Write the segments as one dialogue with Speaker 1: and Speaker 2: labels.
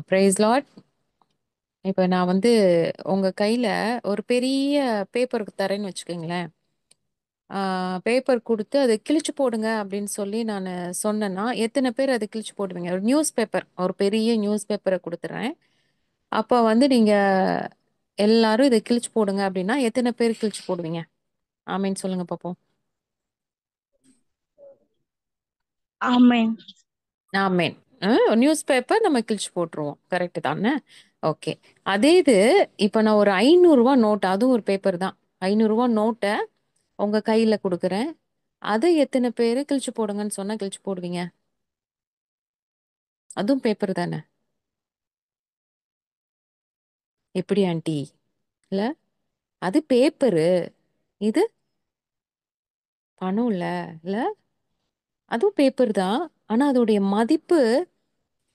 Speaker 1: Price Lord. இப்ப நான் வந்து உங்க கையில ஒரு பெரிய பேப்பர் தரேன்னு வச்சுக்கோங்களேன். பேப்பர் குடுத்து அத கிழிச்சு போடுங்க அப்படின்னு சொல்லி நானு சொன்னேன்னா, எத்தன பேர் அத கிழிச்சு போடுவீங்க? ஒரு நியூஸ் பேப்பர், ஒரு பெரிய நியூஸ் பேப்பர குடுத்துர்றேன். அப்ப வந்து நீங்க எல்லாரும் இத கிழிச்சு போடுங்க அப்படின்னா, எத்தன பேர் கிழிச்சு போடுவீங்க? ஆமீன் சொல்லுங்க பாப்போம்.
Speaker 2: ஆமென்.
Speaker 1: ஆமீன். நியூஸ் பேப்பர் நம்ம கிழிச்சு போட்டுருவோம். கரெக்ட் தானே? ஓகே. அதே இது இப்ப நான் ஒரு ரூ. 500 நோட், அதுவும் ஒரு பேப்பர் தான். ரூ. 500 நோட்ட உங்க கையில குடுக்குறேன். அத எத்தன பேரு கிழிச்சு போடுங்கன்னு சொன்னா கிழிச்சு போடுவீங்க? அதுவும் பேப்பர் தானே? எப்படி ஆன்ட்டி? இல்ல? அது பேப்பரு. இது பணம் இல்ல. இல்ல? அதுவும் பேப்பர் தான். ஆனா அதோடைய மதிப்பு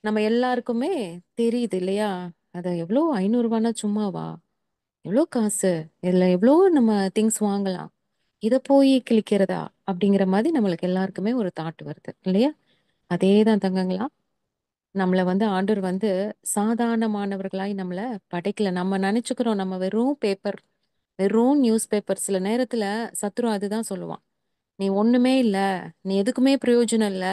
Speaker 1: நம்ம எல்லாருக்குமே தெரியுது இல்லையா? அது எவ்ளோ ரூ. 500 சும்மாவா? எவ்ளோ காசு? இதுல எவ்ளோ நம்ம திங்ஸ் வாங்கலாம். இத போய் கிழிக்கிறதா? அப்படிங்கிற மாதிரி நம்மளுக்கு எல்லாருக்குமே ஒரு தாட் வருது இல்லையா? அதேதான் தங்கங்களா. நம்மள வந்து ஆண்டவர் வந்து சாதாரணமானவர்களாய் நம்மள படைக்கல. நம்ம நெனச்சுக்கிறோம் நம்ம வெறும் பேப்பர், வெறும் நியூஸ் பேப்பர். சில நேரத்துல சத்துரு அதுதான் சொல்லுவான். "நீ ஒண்ணுமே இல்ல. நீ எதுக்குமே பிரயோஜனம் இல்ல.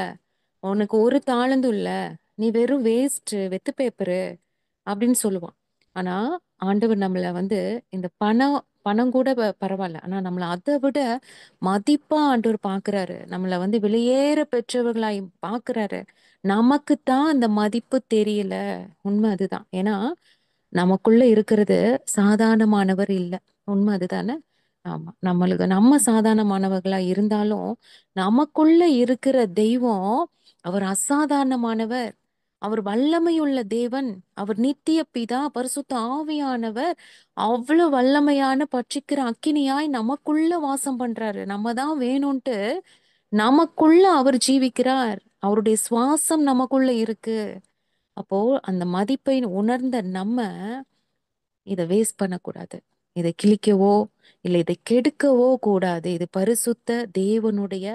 Speaker 1: உனக்கு ஒரு தாளந்தும் இல்ல. நீ வெறும் வேஸ்ட்டு, வெத்து பேப்பரு" அப்படின்னு சொல்லுவான். ஆனா, ஆண்டவர் நம்மள வந்து இந்த பணம் பணம் கூட பரவால்ல. ஆனா நம்மள அத விட மதிப்பா ஆண்டவர் பார்க்குறாரு. நம்மள வந்து வெளியேற பெற்றவர்களாய் பார்க்குறாரு. நமக்கு தான் அந்த மதிப்பு தெரியல. உண்மை அதுதான். ஏன்னா, நமக்குள்ள இருக்கிறது சாதாரணமானவர் இல்ல. உண்மை அதுதானே? ஆமா. நம்ம சாதாரணமானவர்களா இருந்தாலும், நமக்குள்ள இருக்கிற தெய்வம், அவர் அசாதாரணமானவர். அவர் வல்லமையுள்ள தேவன். அவர் நித்திய பிதா, பரிசுத்த ஆவியானவர். அவ்வளவு வல்லமையான பட்சிக்கிற அக்கினியாய் நமக்குள்ள வாசம் பண்றாரு. நம்ம தான் வேணும்ன்ட்டு நமக்குள்ள அவர் ஜீவிக்கிறார். அவருடைய சுவாசம் நமக்குள்ள இருக்கு. அப்போ அந்த மதிப்பை உணர்ந்த நம்ம இத வேஸ்ட் பண்ணக்கூடாது. இத கிழிக்கவோ, இல்ல இத கெடுக்கவோ கூடாது. இது பரிசுத்த தேவனுடைய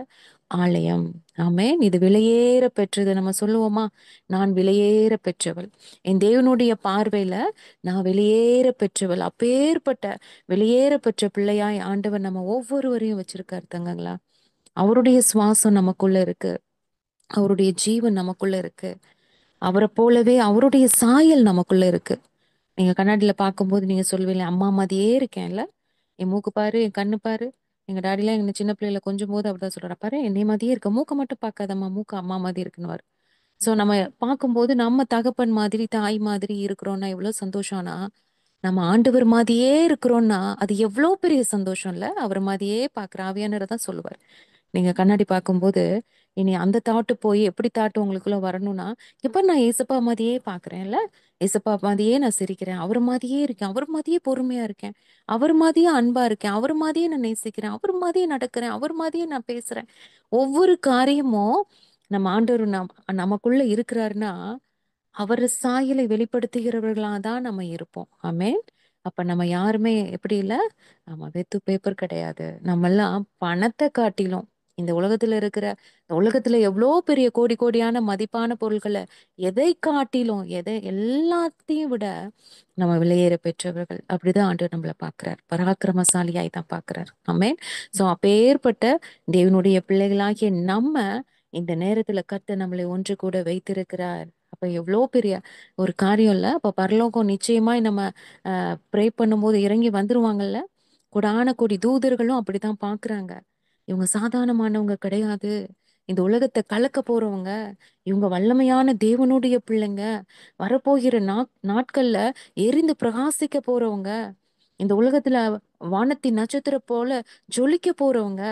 Speaker 1: ஆலயம். ஆமென். இது விலையேற பெற்றது. நம்ம சொல்லுவோமா? நான் விலையேற பெற்றவள். என் தேவனுடைய பார்வையில நான் விலையேற பெற்றவள். அப்பேற்பட்ட விலையேற பெற்ற பிள்ளையாய் ஆண்டவர் நம்ம ஒவ்வொருவரையும் வச்சிருக்காரு தங்கங்களா. அவருடைய சுவாசம் நமக்குள்ள இருக்கு. அவருடைய ஜீவன் நமக்குள்ள இருக்கு. அவரை போலவே அவருடைய சாயல் நமக்குள்ள இருக்கு. நீங்க கண்ணாடியில பார்க்கும்போது நீங்க சொல்லுவீங்க, அம்மா மாதிரியே இருக்கேன்ல. என் மூக்கு பாரு, என் கண்ணு பாரு. எங்க டாடிலாம் என்ன சின்ன பிள்ளையில கொஞ்சம் போது அப்படிதான் சொல்றாரு. பாரு என்னைய மாதிரியே இருக்க. மூக்க மட்டும் பார்க்காதம்மா, மூக்கு அம்மா மாதிரி இருக்குன்னு. சோ நம்ம பார்க்கும்போது நம்ம தகப்பன் மாதிரி, தாய் மாதிரி இருக்கிறோம்னா எவ்வளவு சந்தோஷம்னா, நம்ம ஆண்டவர் மாதிரியே இருக்கிறோம்னா அது எவ்வளவு பெரிய சந்தோஷம் இல்ல. அவர் மாதிரியே பார்க்கிற ஆவியானவர் தான் சொல்லுவார். நீங்க கண்ணாடி பார்க்கும்போது இனி அந்த தாட்டு போய் எப்படி தாட்டு உங்களுக்குள்ள வரணும்னா, எப்ப நான் ஏசப்பா மாதிரியே பார்க்கிறேன்ல, ஏசப்பா மாதிரியே நான் சிரிக்கிறேன், அவர் மாதிரியே இருக்கேன், அவர் மாதிரியே பொறுமையா இருக்கேன், அவர் மாதிரியே அன்பா இருக்கேன், அவர் மாதிரியே நான் நேசிக்கிறேன், அவர் மாதிரியே நடக்கிறேன், அவர் மாதிரியே நான் பேசுறேன். ஒவ்வொரு காரியமும் நம்ம ஆண்டவர் நமக்குள்ள இருக்கிறாருன்னா, அவர் சாயலை வெளிப்படுத்துகிறவர்களா தான் நம்ம இருப்போம். ஆமென். அப்ப நம்ம யாருமே எப்படி இல்ல, ஆமா வெத்து பேப்பர் கிடையாது. நம்மெல்லாம் பணத்தை காட்டிலும் இந்த உலகத்துல இருக்கிற இந்த உலகத்துல எவ்வளோ பெரிய கோடி கோடியான மதிப்பான பொருள்களை எதை காட்டிலும் எதை எல்லாத்தையும் விட நம்ம விலையேற பெற்றவர்கள். அப்படிதான் ஆண்டவர் நம்மளை பார்க்கிறார். பராக்கிரமசாலியாய் தான் பார்க்கிறார். ஆமென். சோ அப்பேற்பட்ட தேவனுடைய பிள்ளைகளாகிய நம்ம இந்த நேரத்துல கர்த்தர் நம்மளை ஒன்று கூட வைத்திருக்கிறார். அப்ப எவ்வளோ பெரிய ஒரு காரியம் இல்ல. அப்ப பரலோகம் நிச்சயமாய் நம்ம ப்ரே பண்ணும்போது இறங்கி வந்துருவாங்கல்ல. கோடான கோடி தூதர்களும் அப்படித்தான் பாக்குறாங்க. இவங்க சாதாரணமானவங்க கிடையாது. இந்த உலகத்தை கலக்க போறவங்க. இவங்க வல்லமையான தேவனுடைய பிள்ளைங்க. வரப்போகிற நாட்கள்ல எரிந்து பிரகாசிக்க போறவங்க. இந்த உலகத்துல வானத்தின் நட்சத்திரம் போல ஜொலிக்க போறவங்க.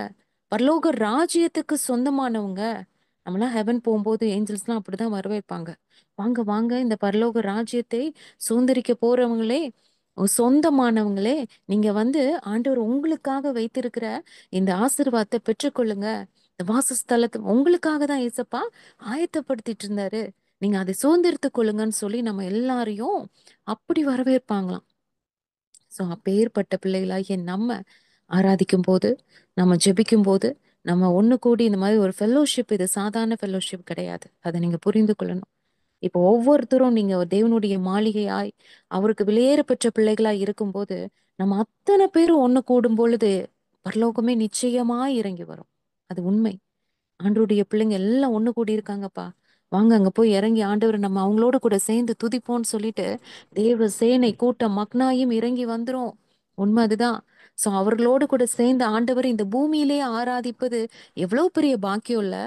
Speaker 1: பரலோக ராஜ்யத்துக்கு சொந்தமானவங்க. நம்மளாம் ஹெவன் போகும்போது ஏஞ்சல்ஸ்லாம் அப்படிதான் வரவேற்பாங்க. வாங்க வாங்க இந்த பரலோக ராஜ்யத்தை சுதந்திரிக்க போறவங்களே, சொந்தமானவங்களே, நீங்க வந்து ஆண்டவர் உங்களுக்காக வைத்திருக்கிற இந்த ஆசீர்வாதத்தை பெற்றுக்கொள்ளுங்க. இந்த வாசஸ்தலத்தை உங்களுக்காக தான் ஏசப்பா ஆயத்தப்படுத்திட்டு இருந்தாரு. நீங்க அதை சுதந்திரித்துக் கொள்ளுங்கன்னு சொல்லி நம்ம எல்லாரையும் அப்படி வரவேற்பாங்களாம். சோ அப்பேற்பட்ட பிள்ளைகளாகிய நம்ம ஆராதிக்கும் போது, நம்ம ஜெபிக்கும் போது, நம்ம ஒண்ணு கூடி இந்த மாதிரி ஒரு ஃபெல்லோஷிப், இது சாதாரண ஃபெல்லோஷிப் கிடையாது. அதை நீங்க புரிந்து கொள்ளணும். இப்போ ஒவ்வொருத்தரும் நீங்க தேவனுடைய மாளிகையாய் அவருக்கு வெளியேற பெற்ற பிள்ளைகளாய் இருக்கும்போது நம்ம அத்தனை பேரும் ஒண்ணு கூடும் பொழுது பரலோகமே நிச்சயமாய் இறங்கி வரும். அது உண்மை. ஆண்டவருடைய பிள்ளைங்க எல்லாம் ஒண்ணு கூடி இருக்காங்கப்பா, வாங்க அங்க போய் இறங்கி ஆண்டவரை நம்ம அவங்களோட கூட சேர்ந்து துதிப்போம்னு சொல்லிட்டு தேவ சேனை கூட்டம் மக்னாயும் இறங்கி வந்துரும். உண்மை அதுதான். சோ அவர்களோடு கூட சேர்ந்து ஆண்டவர் இந்த பூமியிலே ஆராதிப்பது எவ்வளவு பெரிய பாக்கியம் இல்ல.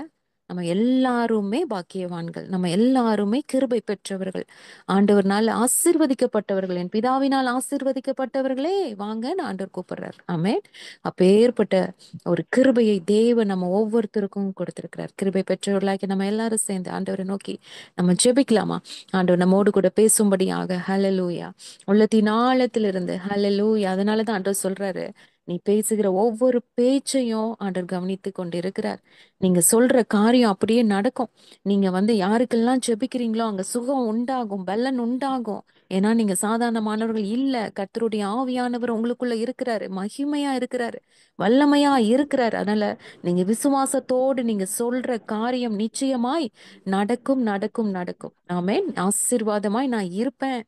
Speaker 1: நம்ம எல்லாருமே பாக்கியவான்கள், நம்ம எல்லாருமே கிருபை பெற்றவர்கள், ஆண்டவர்னால் ஆசீர்வதிக்கப்பட்டவர்கள், என் பிதாவினால் ஆசீர்வதிக்கப்பட்டவர்களே வாங்கன்னு ஆண்டவர் கூப்பிடுறார். ஆமென். அப்பேற்பட்ட ஒரு கிருபையை தேவன் நம்ம ஒவ்வொருத்தருக்கும் கொடுத்திருக்கிறார். கிருபை பெற்றவர்களாக்கி நம்ம எல்லாரும் சேர்ந்து ஆண்டவரை நோக்கி நம்ம ஜெபிக்கலாமா? ஆண்டவர் நம்மோடு கூட பேசும்படியாக. ஹalleluya. உள்ளத்தின் ஆழத்திலிருந்து ஹalleluya. அதனாலதான் ஆண்டவர் சொல்றாரு, நீ பேசுகிற ஒவ்வொரு பேச்சையும் ஆண்டவர் கவனித்து கொண்டு இருக்கிறார். நீங்க சொல்ற காரியம் அப்படியே நடக்கும். நீங்க யாருக்கெல்லாம் ஜெபிக்கிறீங்களோ அங்க சுகம் உண்டாகும், பலன் உண்டாகும். ஏன்னா நீங்க சாதாரணமானவர்கள் இல்ல. கர்த்தருடைய ஆவியானவர் உங்களுக்குள்ள இருக்கிறாரு, மகிமையா இருக்கிறாரு, வல்லமையா இருக்கிறார். அதனால நீங்க விசுவாசத்தோடு நீங்க சொல்ற காரியம் நிச்சயமாய் நடக்கும், நடக்கும், நடக்கும். ஆமென். ஆசீர்வாதமாய் நான் இருப்பேன்,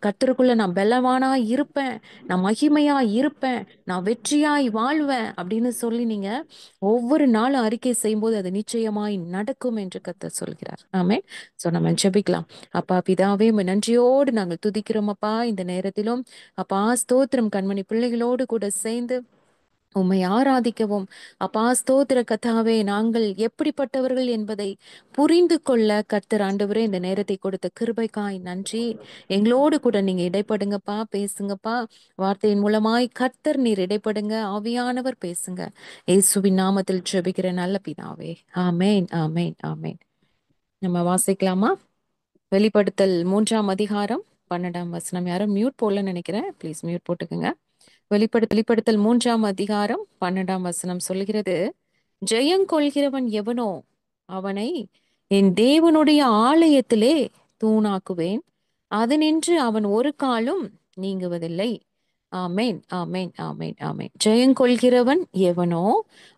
Speaker 1: கர்த்தருக்குள்ள நான் பலவானா இருப்பேன், நான் மகிமையா இருப்பேன், நான் வெற்றியாய் வாழ்வேன் அப்படின்னு சொல்லி நீங்க ஒவ்வொரு நாளும் அறிக்கை செய்யும்போது அது நிச்சயமாய் நடக்கும் என்று கர்த்தர் சொல்கிறார். ஆமென். சோ நம்ம ஜெபிக்கலாம். அப்பா பிதாவே, உம்மை நன்றியோடு நாங்கள் துதிக்கிறோம் அப்பா. இந்த நேரத்திலும் அப்பா ஸ்தோத்திரம், கண்மணி பிள்ளைகளோடு கூட சேர்ந்து உம்மை ஆராதிக்கவும் அப்பா ஸ்தோத்திர கத்தாவே, நாங்கள் எப்படிப்பட்டவர்கள் என்பதை புரிந்து கொள்ள கர்த்தர் ஆண்டவரே இந்த நேரத்தை கொடுத்த கிருபைக்காய் நன்றி. எங்களோடு கூட நீங்க இடைப்படுங்கப்பா, பேசுங்கப்பா. வார்த்தையின் மூலமாய் கர்த்தர் நீர் இடைப்படுங்க, ஆவியானவர் பேசுங்க. இயேசுவின் நாமத்தில் ஜெபிக்கிற நல்ல பிதாவே. ஆமேன், ஆமேன், ஆமேன். நம்ம வாசிக்கலாமா? வெளிப்படுத்தல் 3ஆம் அதிகாரம் 12ஆம் வசனம். யாரும் மியூட் போடலன்னு நினைக்கிறேன், ப்ளீஸ் மியூட் போட்டுக்கோங்க. வெளிப்படுத்தல் 3ஆம் அதிகாரம் 12ஆம் வசனம் சொல்கிறது, ஜெயங்கொள்கிறவன் எவனோ அவனை என் தேவனுடைய ஆலயத்திலே தூணாக்குவேன், அதனின்று அவன் ஒரு காலும் நீங்குவதில்லை. ஆமேன், ஆமேன், ஆமேன், ஆமேன். ஜெயங்கொள்கிறவன் எவனோ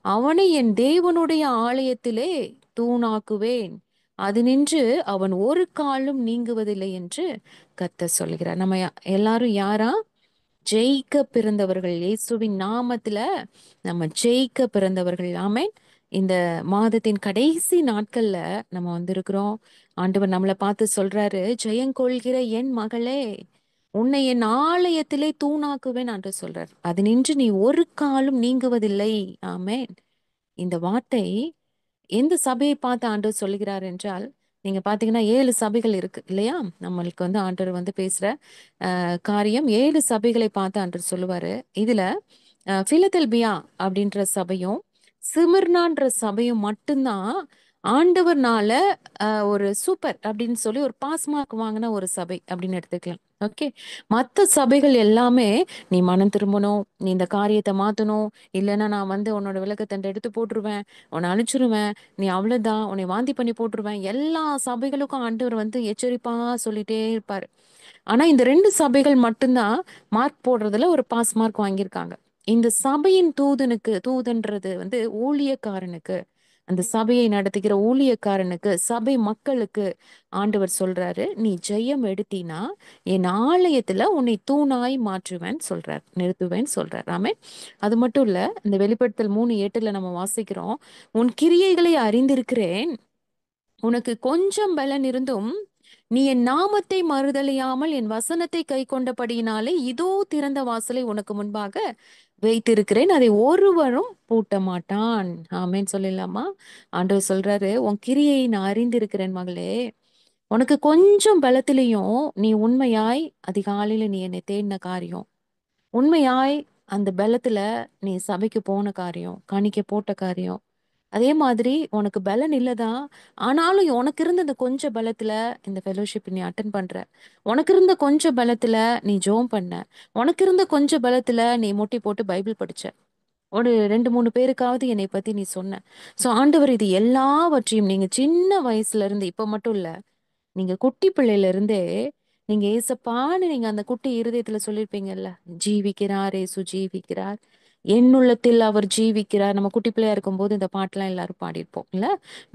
Speaker 1: அவனை என் தேவனுடைய ஆலயத்திலே தூணாக்குவேன், அதனின்று அவன் ஒரு காலும் நீங்குவதில்லை என்று கர்த்தர் சொல்கிறார். நம்ம எல்லாரும் யாரா? ஜெயிக்க பிறந்தவர்கள். இயேசுவின் நாமத்துல நம்ம ஜெயிக்க பிறந்தவர்கள். ஆமென். இந்த மாதத்தின் கடைசி நாட்கள்ல நம்ம வந்திருக்கிறோம். ஆண்டவர் நம்மளை பார்த்து சொல்றாரு, ஜெயங்கொள்கிற என் மகளே, உன்னை என் ஆலயத்திலே தூணாக்குவேன் என்று சொல்றார், அது நின்று நீ ஒரு காலும் நீங்குவதில்லை. ஆமென். இந்த வார்த்தை எந்த சபையை பார்த்து ஆண்டவர் சொல்லுகிறார் என்றால், நீங்க பாத்தீங்கன்னா 7 சபைகள் இருக்கு இல்லையா? நம்மளுக்கு ஆண்டவர் பேசுற காரியம் 7 சபைகளை பார்த்து ஆண்டவர் சொல்லுவாரு. இதுல பிலதெல்பியா அப்படின்ற சபையும் சிமிர்னான்ற சபையும் மட்டும்தான் ஆண்டவர்னால ஒரு சூப்பர் அப்படின்னு சொல்லி ஒரு பாஸ் மார்க் வாங்கின ஒரு சபை அப்படின்னு எடுத்துக்கலாம். ஓகே. மற்ற சபைகள் எல்லாமே நீ மனம் திரும்பணும், நீ இந்த காரியத்தை மாத்தணும், இல்லைன்னா நான் உன்னோட விளக்கத்தண்டை எடுத்து போட்டுருவேன், உன்னை அனுப்பிச்சிருவேன், நீ அவ்வளவுதான், உன்னை வாந்தி பண்ணி போட்டுருவேன், எல்லா சபைகளுக்கும் ஆண்டவர் எச்சரிப்பா சொல்லிட்டே இருப்பாரு. ஆனா இந்த 2 சபைகள் மட்டும்தான் மார்க் போடுறதுல ஒரு பாஸ் மார்க் வாங்கியிருக்காங்க. இந்த சபையின் தூதன்றது ஊழியக்காரனுக்கு, அந்த சபையை நடத்துகிற ஊழியக்காரனுக்கு, சபை மக்களுக்கு ஆண்டவர் சொல்றாரு, நீ ஜெயம் எடுத்தினா என் ஆலயத்துல உன்னை தூணாய் மாற்றுவேன் சொல்றார், நிறுத்துவேன் சொல்றார். ஆமென். அது மட்டும் இல்ல, இந்த வெளிப்படுத்தல் 3:8 நம்ம வாசிக்கிறோம், உன் கிரியைகளை அறிந்திருக்கிறேன், உனக்கு கொஞ்சம் பலன் இருந்தும் நீ என் நாமத்தை மறுதலியாமல் என் வசனத்தை கை கொண்டபடியினாலே இதோ திறந்த வாசலை உனக்கு முன்பாக வைத்திருக்கிறேன், அதை ஒருவரும் பூட்ட மாட்டான். ஆமேன்னு சொல்லலாமா? ஆண்டவர் சொல்றாரு, உன் கிரியை நான் அறிந்திருக்கிறேன் மகளே, உனக்கு கொஞ்சம் பலத்திலையும் நீ உண்மையாய் அதிகாலையில நீ என்னை தேடின காரியம், உண்மையாய் அந்த பலத்துல நீ சபைக்கு போன காரியம், காணிக்க போட்ட காரியம், அதே மாதிரி உனக்கு பலன் இல்லதா, ஆனாலும் உனக்கு இருந்த இந்த கொஞ்ச பலத்துல இந்த ஃபெலோஷிப் நீ அட்டன் பண்ற, உனக்கு இருந்த கொஞ்ச பலத்துல நீ ஜோம் பண்ண, உனக்கு இருந்த கொஞ்ச பலத்துல நீ முட்டி போட்டு பைபிள் படிச்ச, ஒரு 2-3 பேருக்காவது என்னை பத்தி நீ சொன்ன. சோ ஆண்டவர் இது எல்லாவற்றையும் நீங்க சின்ன வயசுல இருந்து, இப்ப மட்டும் இல்ல, நீங்க குட்டி பிள்ளையில இருந்தே நீங்க ஏசப்பான்னு நீங்க அந்த குட்டி இருதயத்துல சொல்லியிருப்பீங்கல்ல, ஜீவிக்கிறார் ஏசு ஜீவிக்கிறார், என்னுள்ளத்தில் அவர் ஜீவிக்கிறார். நம்ம குட்டி பிள்ளையா இருக்கும்போது இந்த பாட்டுலாம் எல்லாரும் பாடியிருப்போம் இல்ல?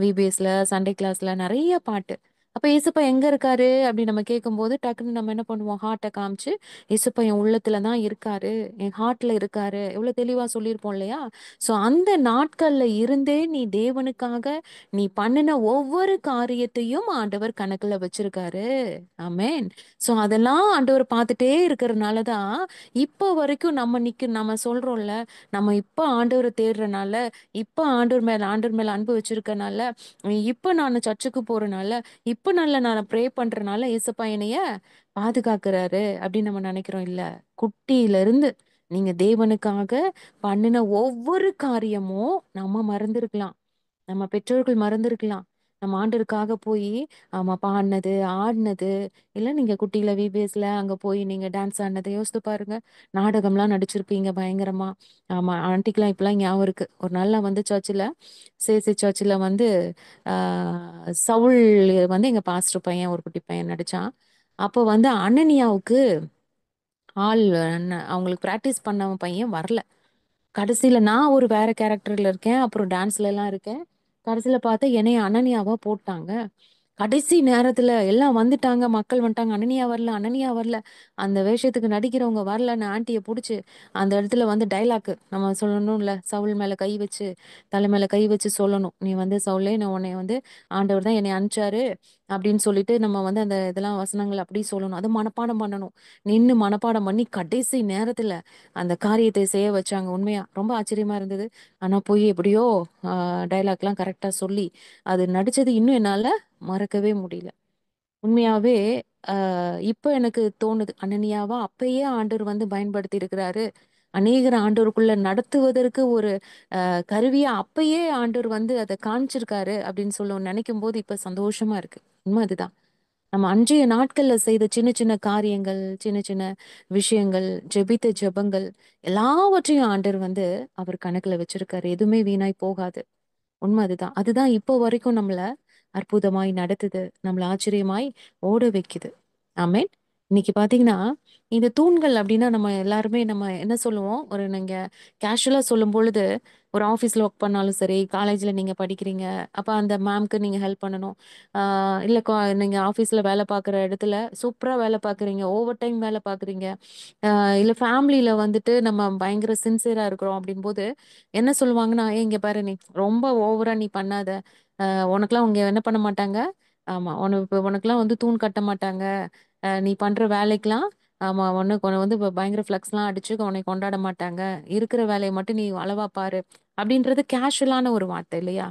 Speaker 1: விபிஎஸ்ல சண்டே கிளாஸ்ல நிறைய பாட்டு. அப்ப ஏசப்பா எங்க இருக்காரு அப்படி நம்ம கேட்கும்போது டக்குன்னு நம்ம என்ன பண்ணுவோம், ஹார்ட்டை காமிச்சு ஏசப்பா என் உள்ளத்துல தான் இருக்காரு, என் ஹார்ட்ல இருக்காரு, எவ்வளவு தெளிவா சொல்லியிருப்போம் இல்லையா? சோ அந்த நாட்கள்ல இருந்தே நீ தேவனுக்காக நீ பண்ணின ஒவ்வொரு காரியத்தையும் ஆண்டவர் கணக்குல வச்சிருக்காரு. ஆமென். சோ அதெல்லாம் ஆண்டவர் பார்த்துட்டே இருக்கிறதுனாலதான் இப்ப வரைக்கும் நம்ம சொல்றோம்ல, நம்ம இப்ப ஆண்டவரை தேடுறனால, இப்ப ஆண்டவர் மேல அன்பு வச்சிருக்கனால, இப்ப நான் சர்ச்சுக்கு போறனால, இப்ப நான் ப்ரே பண்றனால ஏசப்பா என்னைய பாதுகாக்கிறாரு அப்படின்னு நம்ம நினைக்கிறோம். இல்ல, குட்டியில இருந்து நீங்க தேவனுக்காக பண்ணின ஒவ்வொரு காரியமும் நம்ம மறந்துருக்கலாம், நம்ம பெற்றோர்கள் மறந்துருக்கலாம். நம்ம ஆண்டருக்காக போய் ஆமா பாடினது, ஆடினது, இல்ல நீங்க குட்டியில விபிஎஸ்ல அங்க போய் நீங்க டான்ஸ் ஆடினதை யோசித்து பாருங்க. நாடகம்லாம் நடிச்சிருப்பீங்க பயங்கரமா. ஆமா, ஆண்டிக்கெல்லாம் இப்பெல்லாம் ஞாபகம் இருக்கு. ஒரு நாள் நான் வந்து சர்ச்சில், சேசி சர்ச்சில் வந்து சவுல் வந்து எங்க பாஸ்டர் பையன், ஒரு குட்டி பையன் நடிச்சான். அப்போ வந்து அனனியாவுக்கு ஆள் அவங்களுக்கு பிராக்டிஸ் பண்ண பையன் வரல. கடைசியில நான் ஒரு வேற கேரக்டர்ல இருக்கேன், அப்புறம் டான்ஸ்ல எல்லாம் இருக்கேன். கடைசியில பார்த்தா என்னைய அனன்யாவா போட்டாங்க. கடைசி நேரத்துல எல்லாம் வந்துட்டாங்க, மக்கள் வந்துட்டாங்க, அனன்யா வரல, அனன்யா வரல, அந்த வேஷத்துக்கு நடிக்கிறவங்க வரலன்னு ஆன்ட்டிய புடிச்சு அந்த இடத்துல வந்து டைலாக் நம்ம சொல்லணும்ல, சவுல் மேல கை வச்சு, தலை மேல கை வச்சு சொல்லணும், நீ வந்து சவுலே, நான் உன்னை வந்து ஆண்டவர் தான் என்னை அனுப்பிச்சாரு அப்படின்னு சொல்லிட்டு நம்ம வந்து அந்த இதெல்லாம் வசனங்கள் அப்படி சொல்லணும். அது மனப்பாடம் பண்ணணும். நின்னு மனப்பாடம் பண்ணி கடைசி நேரத்துல அந்த காரியத்தை செய்ய வச்சாங்க. உண்மையா ரொம்ப ஆச்சரியமா இருந்தது. ஆனா போய் எப்படியோ டைலாக்லாம் கரெக்டா சொல்லி அது நடிச்சது இன்னும் என்னால மறக்கவே முடியல. உண்மையாவே இப்ப எனக்கு தோணுது, அனனியாவா அப்பயே ஆண்டவர் வந்து பயன்படுத்தி இருக்கிறாரு. அநேகர் ஆண்டவருக்குள்ள நடத்துவதற்கு ஒரு கருவியா அப்பயே ஆண்டவர் வந்து அதை காமிச்சிருக்காரு அப்படின்னு சொல்ல நினைக்கும் போது இப்ப சந்தோஷமா இருக்கு. உண்மை அதுதான். நம்ம அன்றைய நாட்கள்ல செய்த சின்ன சின்ன காரியங்கள், சின்ன சின்ன விஷயங்கள், ஜெபித்த ஜெபங்கள், எல்லாவற்றையும் ஆண்டவர் வந்து அவர் கணக்குல வச்சிருக்காரு. எதுவுமே வீணாய் போகாது. உண்மை அதுதான். அதுதான் இப்போ வரைக்கும் நம்மள அற்புதமாய் நடத்துது, நம்மள ஆச்சரியமாய் ஓட வைக்குது. ஆமென். இன்னைக்கு பாத்தீங்கன்னா, இந்த தூண்கள் அப்படின்னா நம்ம எல்லாருமே நம்ம என்ன சொல்லுவோம், ஒரு நீங்க கேஷுவலா சொல்லும் பொழுது, ஒரு ஆஃபீஸ்ல ஒர்க் பண்ணாலும் சரி, காலேஜ்ல நீங்க படிக்கிறீங்க, அப்ப அந்த மேம்க்கு நீங்க ஹெல்ப் பண்ணணும். இல்ல நீங்க ஆஃபீஸ்ல வேலை பார்க்குற இடத்துல சூப்பரா வேலை பார்க்குறீங்க, ஓவர் டைம் வேலை பார்க்குறீங்க, இல்ல ஃபேமிலியில வந்துட்டு நம்ம பயங்கர சின்சியரா இருக்கிறோம் அப்படின்போது என்ன சொல்லுவாங்கன்னா, "ஏய் இங்க பாரு, நீ ரொம்ப ஓவரா நீ பண்ணாத. உனக்கெல்லாம் உங்க என்ன பண்ண மாட்டாங்க. ஆமா, உனக்கெல்லாம் வந்து தூண் கட்ட மாட்டாங்க. நீ பண்ற வேலைக்கெல்லாம் ஆமா உன்னை வந்து பயங்கர ஃப்ளெக்ஸ்லாம் அடிச்சு உன்னை கொண்டாட மாட்டாங்க. இருக்கிற வேலையை மட்டும் நீ அளவா பாரு." அப்படின்றது கேஷுவலான ஒரு வார்த்தை இல்லையா?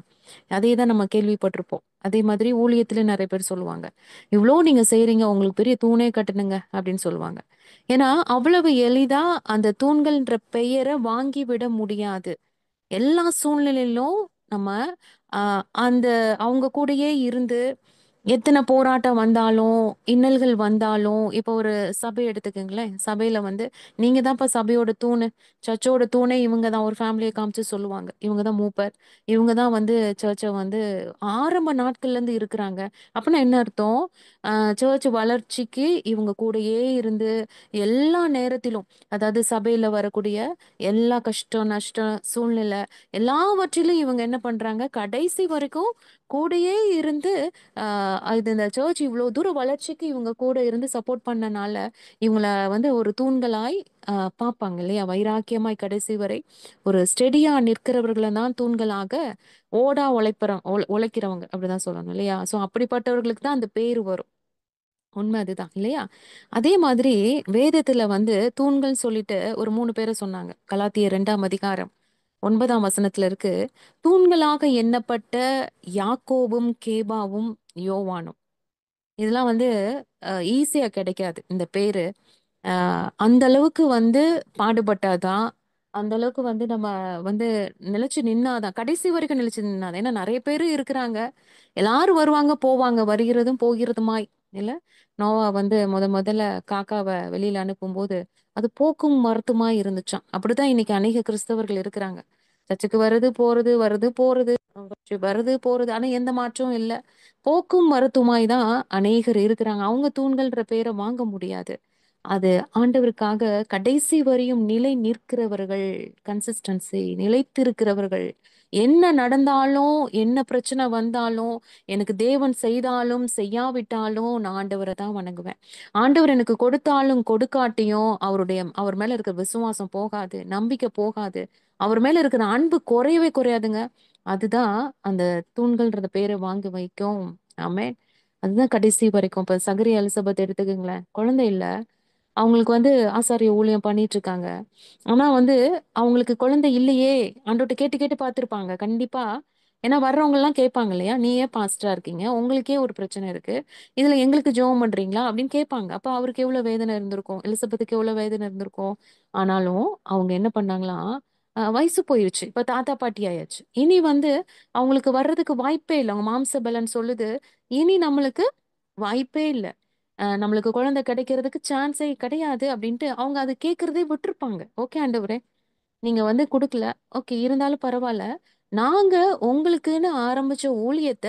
Speaker 1: அதே தான் நம்ம கேள்விப்பட்டிருப்போம். அதே மாதிரி ஊழியத்துல நிறைய பேர் சொல்லுவாங்க, "இவ்ளோ நீங்க செய்றீங்க, உங்களுக்கு பெரிய தூணே கட்டுனுங்க" அப்படின்னு சொல்லுவாங்க. ஏன்னா அவ்வளவு எளிதா அந்த தூண்கள்ன்ற பெயரை வாங்கி விட முடியாது. எல்லா சூழ்நிலையிலும் நம்ம அந்த அவங்க கூடயே இருந்து எத்தனை போராட்டம் வந்தாலும், இன்னல்கள் வந்தாலும், இப்போ ஒரு சபை எடுத்துக்கங்களேன். சபையில வந்து நீங்க தான்ப்பா சபையோட தூணு, சர்ச்சோட தூணே இவங்க தான், ஒரு ஃபேமிலியை காமிச்சு சொல்லுவாங்க. இவங்க தான் மூப்பர், இவங்க தான் வந்து சர்ச்சை வந்து ஆரம்ப நாட்கள்ல இருந்து இருக்கிறாங்க. அப்படின்னா என்ன அர்த்தம்? சர்ச் வளர்ச்சிக்கு இவங்க கூடயே இருந்து எல்லா நேரத்திலும், அதாவது சபையில வரக்கூடிய எல்லா கஷ்டம், நஷ்டம், சூழ்நிலை எல்லாவற்றிலும் இவங்க என்ன பண்றாங்க, கடைசி வரைக்கும் கூடயே இருந்து இது இந்த சர்ச் இவ்வளோ தூரம் வளர்ச்சிக்கு இவங்க கூட இருந்து சப்போர்ட் பண்ணனால இவங்கள வந்து ஒரு தூண்களாய் பார்ப்பாங்க இல்லையா? வைராக்கியமாய் கடைசி வரை ஒரு ஸ்டெடியா நிற்கிறவர்களை தான் தூண்களாக, ஓடா உழைக்கிறவங்க அப்படிதான் சொல்லணும் இல்லையா? ஸோ அப்படிப்பட்டவர்களுக்கு தான் அந்த பேர் வரும். உண்மை அதுதான் இல்லையா? அதே மாதிரி வேதத்துல வந்து தூண்கள் சொல்லிட்டு ஒரு 3 பேரை சொன்னாங்க. கலாத்தியர் 2ஆம் அதிகாரம் 9ஆம் வசனத்துல இருக்கு, தூண்களாக எண்ணப்பட்ட யாக்கோபும் கேபாவும் யோவானும். இதெல்லாம் வந்து ஈஸியா கிடைக்காது இந்த பேரு. அந்த அளவுக்கு வந்து பாடுபட்டாதான், அந்த அளவுக்கு வந்து நம்ம வந்து நிலைச்சு நின்னாதான், கடைசி வரைக்கும் நிலைச்சு நின்னாதான். ஏன்னா நிறைய பேரு இருக்கிறாங்க, எல்லாரும் வருவாங்க போவாங்க, வருகிறதும் போகிறதுமாய் இல்ல. நோவா வந்து முதல்ல காக்காவை வெளியில அனுப்பும்போது அது போக்கும் மரத்துமாய் இருந்துச்சாம். அப்படிதான் இன்னைக்கு அநேக கிறிஸ்தவர்கள் இருக்கிறாங்க. சர்ச்சுக்கு வருது போறது, வருது போறது, வருது போறது, ஆனா எந்த மாற்றமும் இல்ல. போக்கும் மரத்துமாய் தான் அநேகர் இருக்கிறாங்க. அவங்க தூண்கள்ன்ற பேரை வாங்க முடியாது. அது ஆண்டவருக்காக கடைசி வரையும் நிலை நிற்கிறவர்கள், கன்சிஸ்டன்சி நிலைத்திருக்கிறவர்கள், என்ன நடந்தாலும், என்ன பிரச்சனை வந்தாலும், எனக்கு தேவன் செய்தாலும், செய்யாவிட்டாலும் நான் ஆண்டவர தான் வணங்குவேன். ஆண்டவர் எனக்கு கொடுத்தாலும், கொடுக்காட்டியும் அவர் மேல இருக்கிற விசுவாசம் போகாது. நம்பிக்கை போகாது. அவர் மேல இருக்கிற அன்பு குறையவே குறையாதுங்க. அதுதான் அந்த தூண்கள்ன்ற பேர வாங்கி வைக்கும். ஆமென். அதுதான் கடைசி வரைக்கும். இப்ப சகரியா எலிசபெத் எடுத்துக்கங்களேன். குழந்தை இல்ல. அவங்களுக்கு ஆசாரிய ஊழியம் பண்ணிட்டு இருக்காங்க. ஆனா அவங்களுக்கு குழந்தை இல்லையே! ஆண்டவர்ட்ட கேட்டு கேட்டு பார்த்திருப்பாங்க. கண்டிப்பா. ஏன்னா வர்றவங்க எல்லாம் கேட்பாங்க இல்லையா? "நீ ஏன் பாஸ்டரா இருக்கீங்க? உங்களுக்கே ஒரு பிரச்சனை இருக்கு. இதுல எங்களுக்கு ஜெபம் பண்றீங்களா?" அப்படின்னு கேட்பாங்க. அப்ப அவருக்கு எவ்வளவு வேதனை இருந்திருக்கும். எலிசபெத்துக்கு எவ்வளவு வேதனை இருந்திருக்கும். ஆனாலும் அவங்க என்ன பண்ணாங்களாம், வயசு போயிருச்சு. இப்ப தாத்தா, பாட்டி ஆயாச்சு. இனி அவங்களுக்கு வர்றதுக்கு வாய்ப்பே இல்ல. அவங்க மாம்ச பலன் சொல்லுது, இனி நம்மளுக்கு வாய்ப்பே இல்ல. நம்மளுக்கு குழந்தை கிடைக்கிறதுக்கு சான்ஸே கிடையாது அப்படின்ட்டு அவங்க அத கேட்கிறதே விட்டுருப்பாங்க. ஓகே ஆண்டவரே, நீங்க குடுக்கல. ஓகே இருந்தாலும் பரவால்ல. நாங்க உங்களுக்குன்னு ஆரம்பிச்ச ஊழியத்த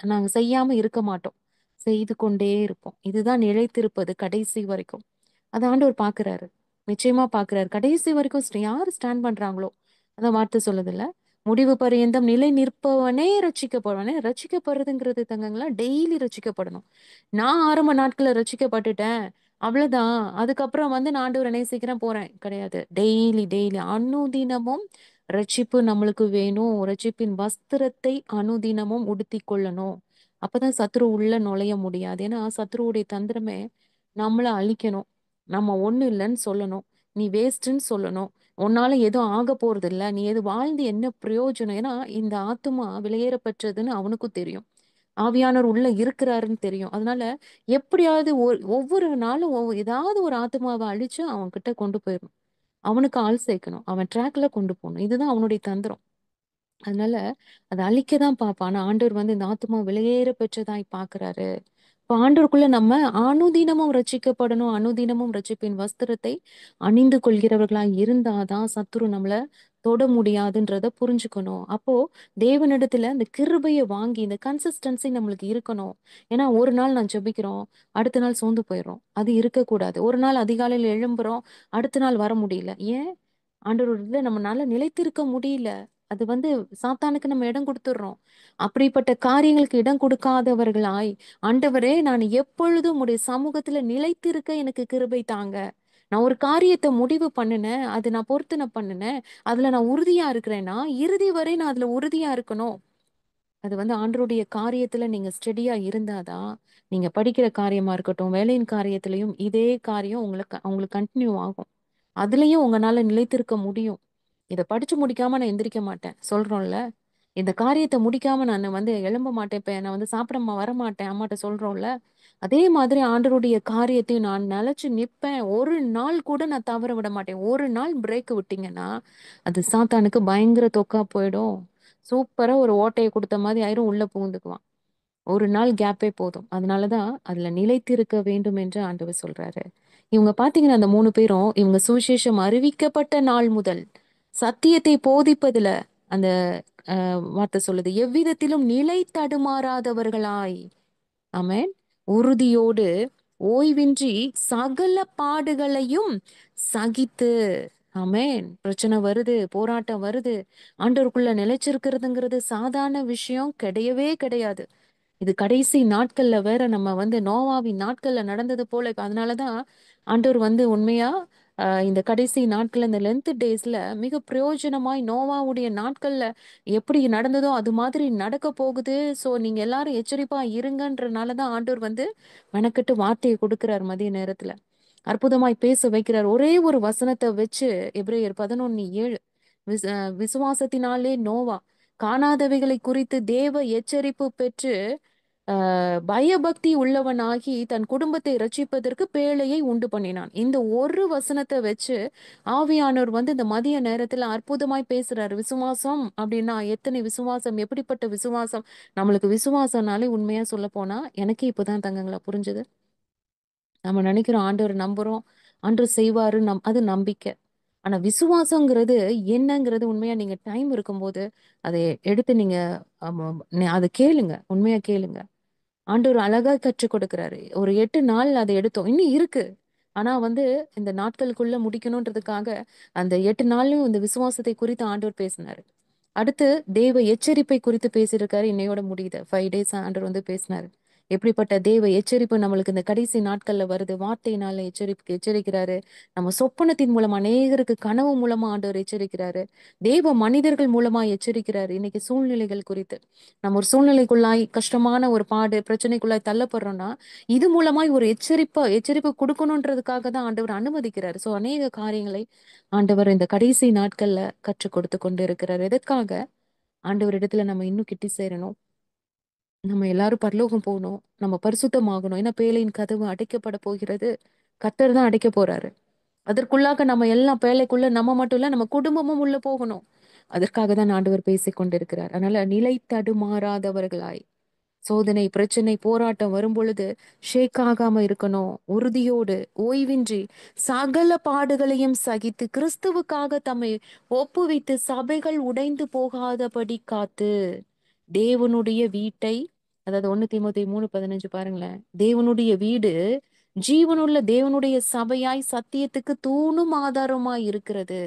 Speaker 1: நாங்க செய்யாம இருக்க மாட்டோம். செய்து கொண்டே இருப்போம். இதுதான் நிலைத்திருப்பது கடைசி வரைக்கும். அத ஆண்டவர் பார்க்கிறாரு. நிச்சயமா பார்க்கிறாரு. கடைசி வரைக்கும் யாரு ஸ்டாண்ட் பண்றாங்களோ, அதான் வார்த்தை சொல்லுதுல்ல. முடிவு பரியந்தம் நிலை நிற்பவனே ரட்சிக்கப்படுவானே. ரட்சிக்கப்படுறதுங்கிறது தங்கங்களா, டெய்லி ரட்சிக்கப்படணும். நான் ஆரம்ப நாட்கள்ல ரட்சிக்கப்பட்டுட்டேன். அவ்வளவுதான். அதுக்கப்புறம் நான் ஆண்டவர நேசிக்கிறேன் போறேன். கிடையாது. டெய்லி, டெய்லி அனுதினமும் ரட்சிப்பு நம்மளுக்கு வேணும். ரட்சிப்பின் வஸ்திரத்தை அனுதினமும் உடுத்திக் கொள்ளணும். அப்பதான் சத்துரு உள்ள நுழைய முடியாது. ஏன்னா சத்துருவுடைய தந்திரமே நம்மள அழிக்கணும். நம்ம ஒண்ணும் இல்லைன்னு சொல்லணும். நீ வேஸ்ட்ன்னு சொல்லணும். உன்னால எதுவும் ஆக போறது இல்ல. நீ எது வாழ்ந்து என்ன பிரயோஜனம்? ஏன்னா இந்த ஆத்துமா விலையேற பெற்றதுன்னு அவனுக்கும் தெரியும். ஆவியானவர் உள்ள இருக்கிறாருன்னு தெரியும். அதனால எப்படியாவது ஒவ்வொரு நாளும் ஏதாவது ஒரு ஆத்துமாவை அழிச்சு அவன் கிட்ட கொண்டு போயிடணும். அவனுக்கு ஆள் சேர்க்கணும். அவன் ட்ராக்ல கொண்டு போகணும். இதுதான் அவனுடைய தந்திரம். அதனால அத அழிக்க தான் பார்ப்பான். ஆனா ஆண்டவர் இந்த ஆத்துமா விலையேற பெற்றதாய் பார்க்கிறாரு. இப்ப ஆண்டவருக்குள்ள நம்ம அனுதினமும் ரட்சிக்கப்படணும். அனுதினமும் ரட்சிப்பின் வஸ்திரத்தை அணிந்து கொள்கிறவர்களாய் இருந்தாதான் சத்துரு நம்மள தொட முடியாதுன்றத புரிஞ்சுக்கணும். அப்போ தேவனிடத்துல இந்த கிருபைய வாங்கி இந்த கன்சிஸ்டன்சி நம்மளுக்கு இருக்கணும். ஏன்னா ஒரு நாள் நான் ஜெபிக்கிறோம், அடுத்த நாள் சோர்ந்து போயிடுறோம். அது இருக்கக்கூடாது. ஒரு நாள் அதிகாலையில எழும்புறோம், அடுத்த நாள் வர முடியல. ஏன்? ஆண்டவர் இதுல நம்மனால நிலைத்திருக்க முடியல. அது சாத்தானுக்கு நம்ம இடம் கொடுத்துடுறோம். அப்படிப்பட்ட காரியங்களுக்கு இடம் கொடுக்காதவர்களாய், ஆண்டவரே நான் எப்பொழுதும் உடைய சமூகத்துல நிலைத்திருக்க எனக்கு கிருபை தாங்க. நான் ஒரு காரியத்தை முடிவு பண்ணினேன். அது நான் பொருத்தனை பண்ணினேன். அதுல நான் உறுதியா இருக்கிறேன்னா, இறுதி வரை நான் அதுல உறுதியா இருக்கணும். அது ஆண்டவருடைய காரியத்துல நீங்க ஸ்டெடியா இருந்தாதான், நீங்க படிக்கிற காரியமா இருக்கட்டும், வேலையின் காரியத்திலயும் இதே காரியம் உங்களுக்கு கண்டினியூ ஆகும். அதுலயும் உங்களால நிலைத்திருக்க முடியும். இத படிச்சு முடிக்காம நான் எந்திரிக்க மாட்டேன். சொல்றோம்ல. இந்த காரியத்த முடிக்காம நான் எழும்ப மாட்டேன். இப்ப நான் சாப்பிட வரமாட்டேன். அம்மாட்ட சொல்றோம்ல. அதே மாதிரி ஆண்டவருடைய காரியத்தையும் நான் நிலைச்சு நிப்பேன். ஒரு நாள் கூட நான் தவற விட மாட்டேன். ஒரு நாள் பிரேக் விட்டீங்கன்னா, அது சாத்தானுக்கு பயங்கர தொக்கா போயிடும். சூப்பரா ஒரு ஓட்டைய குடுத்த மாதிரி ஆயிரும். உள்ள புகுந்துக்குவான். ஒரு நாள் கேப்பே போதும். அதனாலதான் அதுல நிலைத்திருக்க வேண்டும் என்று ஆண்டவர் சொல்றாரு. இவங்க பாத்தீங்கன்னா அந்த 3 பேரும் இவங்க சுவிசேஷம் அறிவிக்கப்பட்ட நாள் முதல் சத்தியத்தை போதிப்பதுல அந்த வார்த்தை சொல்லுது. எவ்விதத்திலும் நிலை தடுமாறாதவர்களாய், ஆமென், உறுதியோடு ஓய்வின்றி சகல பாடுகளையும் சகித்து, ஆமென், பிரச்சனை வருது, போராட்டம் வருது, ஆண்டவருக்குள்ள நிலைச்சிருக்கிறதுங்கிறது சாதாரண விஷயம் கிடையவே கிடையாது. இது கடைசி நாட்கள்ல வேற நம்ம நோவாவின் நாட்கள்ல நடந்தது போல. இப்ப அதனாலதான் ஆண்டவர் உண்மையா இந்த கடைசி நாட்கள்ல இந்த லென்த் டேஸ்ல மிக பிரயோஜனமாய் நோவாவுடைய நாட்கள்ல எப்படி நடந்ததோ அது மாதிரி நடக்க போகுது. சோ நீங்க எல்லாரும் எச்சரிப்பா இருங்கன்றனாலதான் ஆண்டவர் மெனக்கெட்டு வார்த்தையை கொடுக்கிறார். மதிய நேரத்துல அற்புதமாய் பேச வைக்கிறார். ஒரே ஒரு வசனத்தை வச்சு எபிரேயர் 11:7, விசுவாசத்தினாலே நோவா காணாதவைகளை குறித்து தேவ எச்சரிப்பு பெற்று பயபக்தி உள்ளவனாகி தன் குடும்பத்தை ரட்சிப்பதற்கு பேழையை உண்டு பண்ணினான். இந்த ஒரு வசனத்தை வச்சு ஆவியானவர் இந்த மதிய நேரத்துல அற்புதமாய் பேசுறாரு. விசுவாசம் அப்படின்னா எத்தனை விசுவாசம், எப்படிப்பட்ட விசுவாசம். நம்மளுக்கு விசுவாசம்னாலே உண்மையா சொல்ல போனா எனக்கே இப்பதான் தங்கங்களா புரிஞ்சுது. நம்ம நினைக்கிறோம் ஆண்டவர் நம்புறோம், ஆண்டவர் செய்வாரு, அது நம்பிக்கை. ஆனா விசுவாசங்கிறது என்னங்கிறது உண்மையா நீங்க டைம் இருக்கும்போது அதை எடுத்து நீங்க அதை கேளுங்க, உண்மையா கேளுங்க. ஆண்டவர் அழகா கற்றுக் கொடுக்கிறாரு. ஒரு 8 நாள் அதை எடுத்தோம். இன்னும் இருக்கு. ஆனா இந்த நாட்களுக்குள்ள முடிக்கணும்ன்றதுக்காக அந்த 8 நாள்லயும் இந்த விசுவாசத்தை குறித்து ஆண்டவர் பேசினாரு. அடுத்து தேவ எச்சரிப்பை குறித்து பேசியிருக்காரு. இன்னையோட முடியுது. 5 days ஆண்டவர் வந்து பேசினாரு. எப்படிப்பட்ட தேவ எச்சரிப்பு நம்மளுக்கு இந்த கடைசி நாட்கள்ல வருது. வார்த்தையினால எச்சரிக்கிறாரு. நம்ம சொப்பனத்தின் மூலமா அநேகருக்கு கனவு மூலமா ஆண்டவர் எச்சரிக்கிறாரு. தேவ மனிதர்கள் மூலமா எச்சரிக்கிறாரு. இன்னைக்கு சூழ்நிலைகள் குறித்து நம்ம ஒரு சூழ்நிலைக்குள்ளாய் கஷ்டமான ஒரு பாடு பிரச்சனைக்குள்ளாய் தள்ளப்படுறோம்னா இது மூலமாய் ஒரு எச்சரிப்பு கொடுக்கணுன்றதுக்காக தான் ஆண்டவர் அனுமதிக்கிறாரு. சோ அநேக காரியங்களை ஆண்டவர் இந்த கடைசி நாட்கள்ல கற்றுக் கொடுத்து கொண்டு இருக்கிறார். எதற்காக? ஆண்டவரிடத்துல நம்ம இன்னும் கிட்டி சேரணும். நம்ம எல்லாரும் பரலோகம் போகணும். நம்ம பரிசுத்தமாகணும். ஏன்னா பேழையின் கதவு அடைக்கப்பட போகிறது. கர்த்தர் தான் அடைக்க போறாரு. அதற்குள்ளாக நம்ம எல்லாம் பேழைக்குள்ள நம்ம மட்டும் இல்ல, நம்ம குடும்பமும் உள்ள போகணும். அதற்காக தான் ஆண்டவர் பேசிக் கொண்டிருக்கிறார். அதனால நிலை தடுமாறாதவர்களாய் சோதனை பிரச்சனை போராட்டம் வரும் பொழுது ஷேக் ஆகாம இருக்கணும். உறுதியோடு ஓய்வின்றி சகல பாடுகளையும் சகித்து கிறிஸ்துவுக்காக தம்மை ஒப்புவித்து சபைகள் உடைந்து போகாதபடி காத்து தேவனுடைய வீட்டை, அதாவது 1 தீமோத்தேயு 3:15 பாருங்களேன். தேவனுடைய வீடு ஜீவனுள்ள தேவனுடைய சபையாய் சத்தியத்துக்கு தூணும் ஆதாரமாய் இருக்கிறது.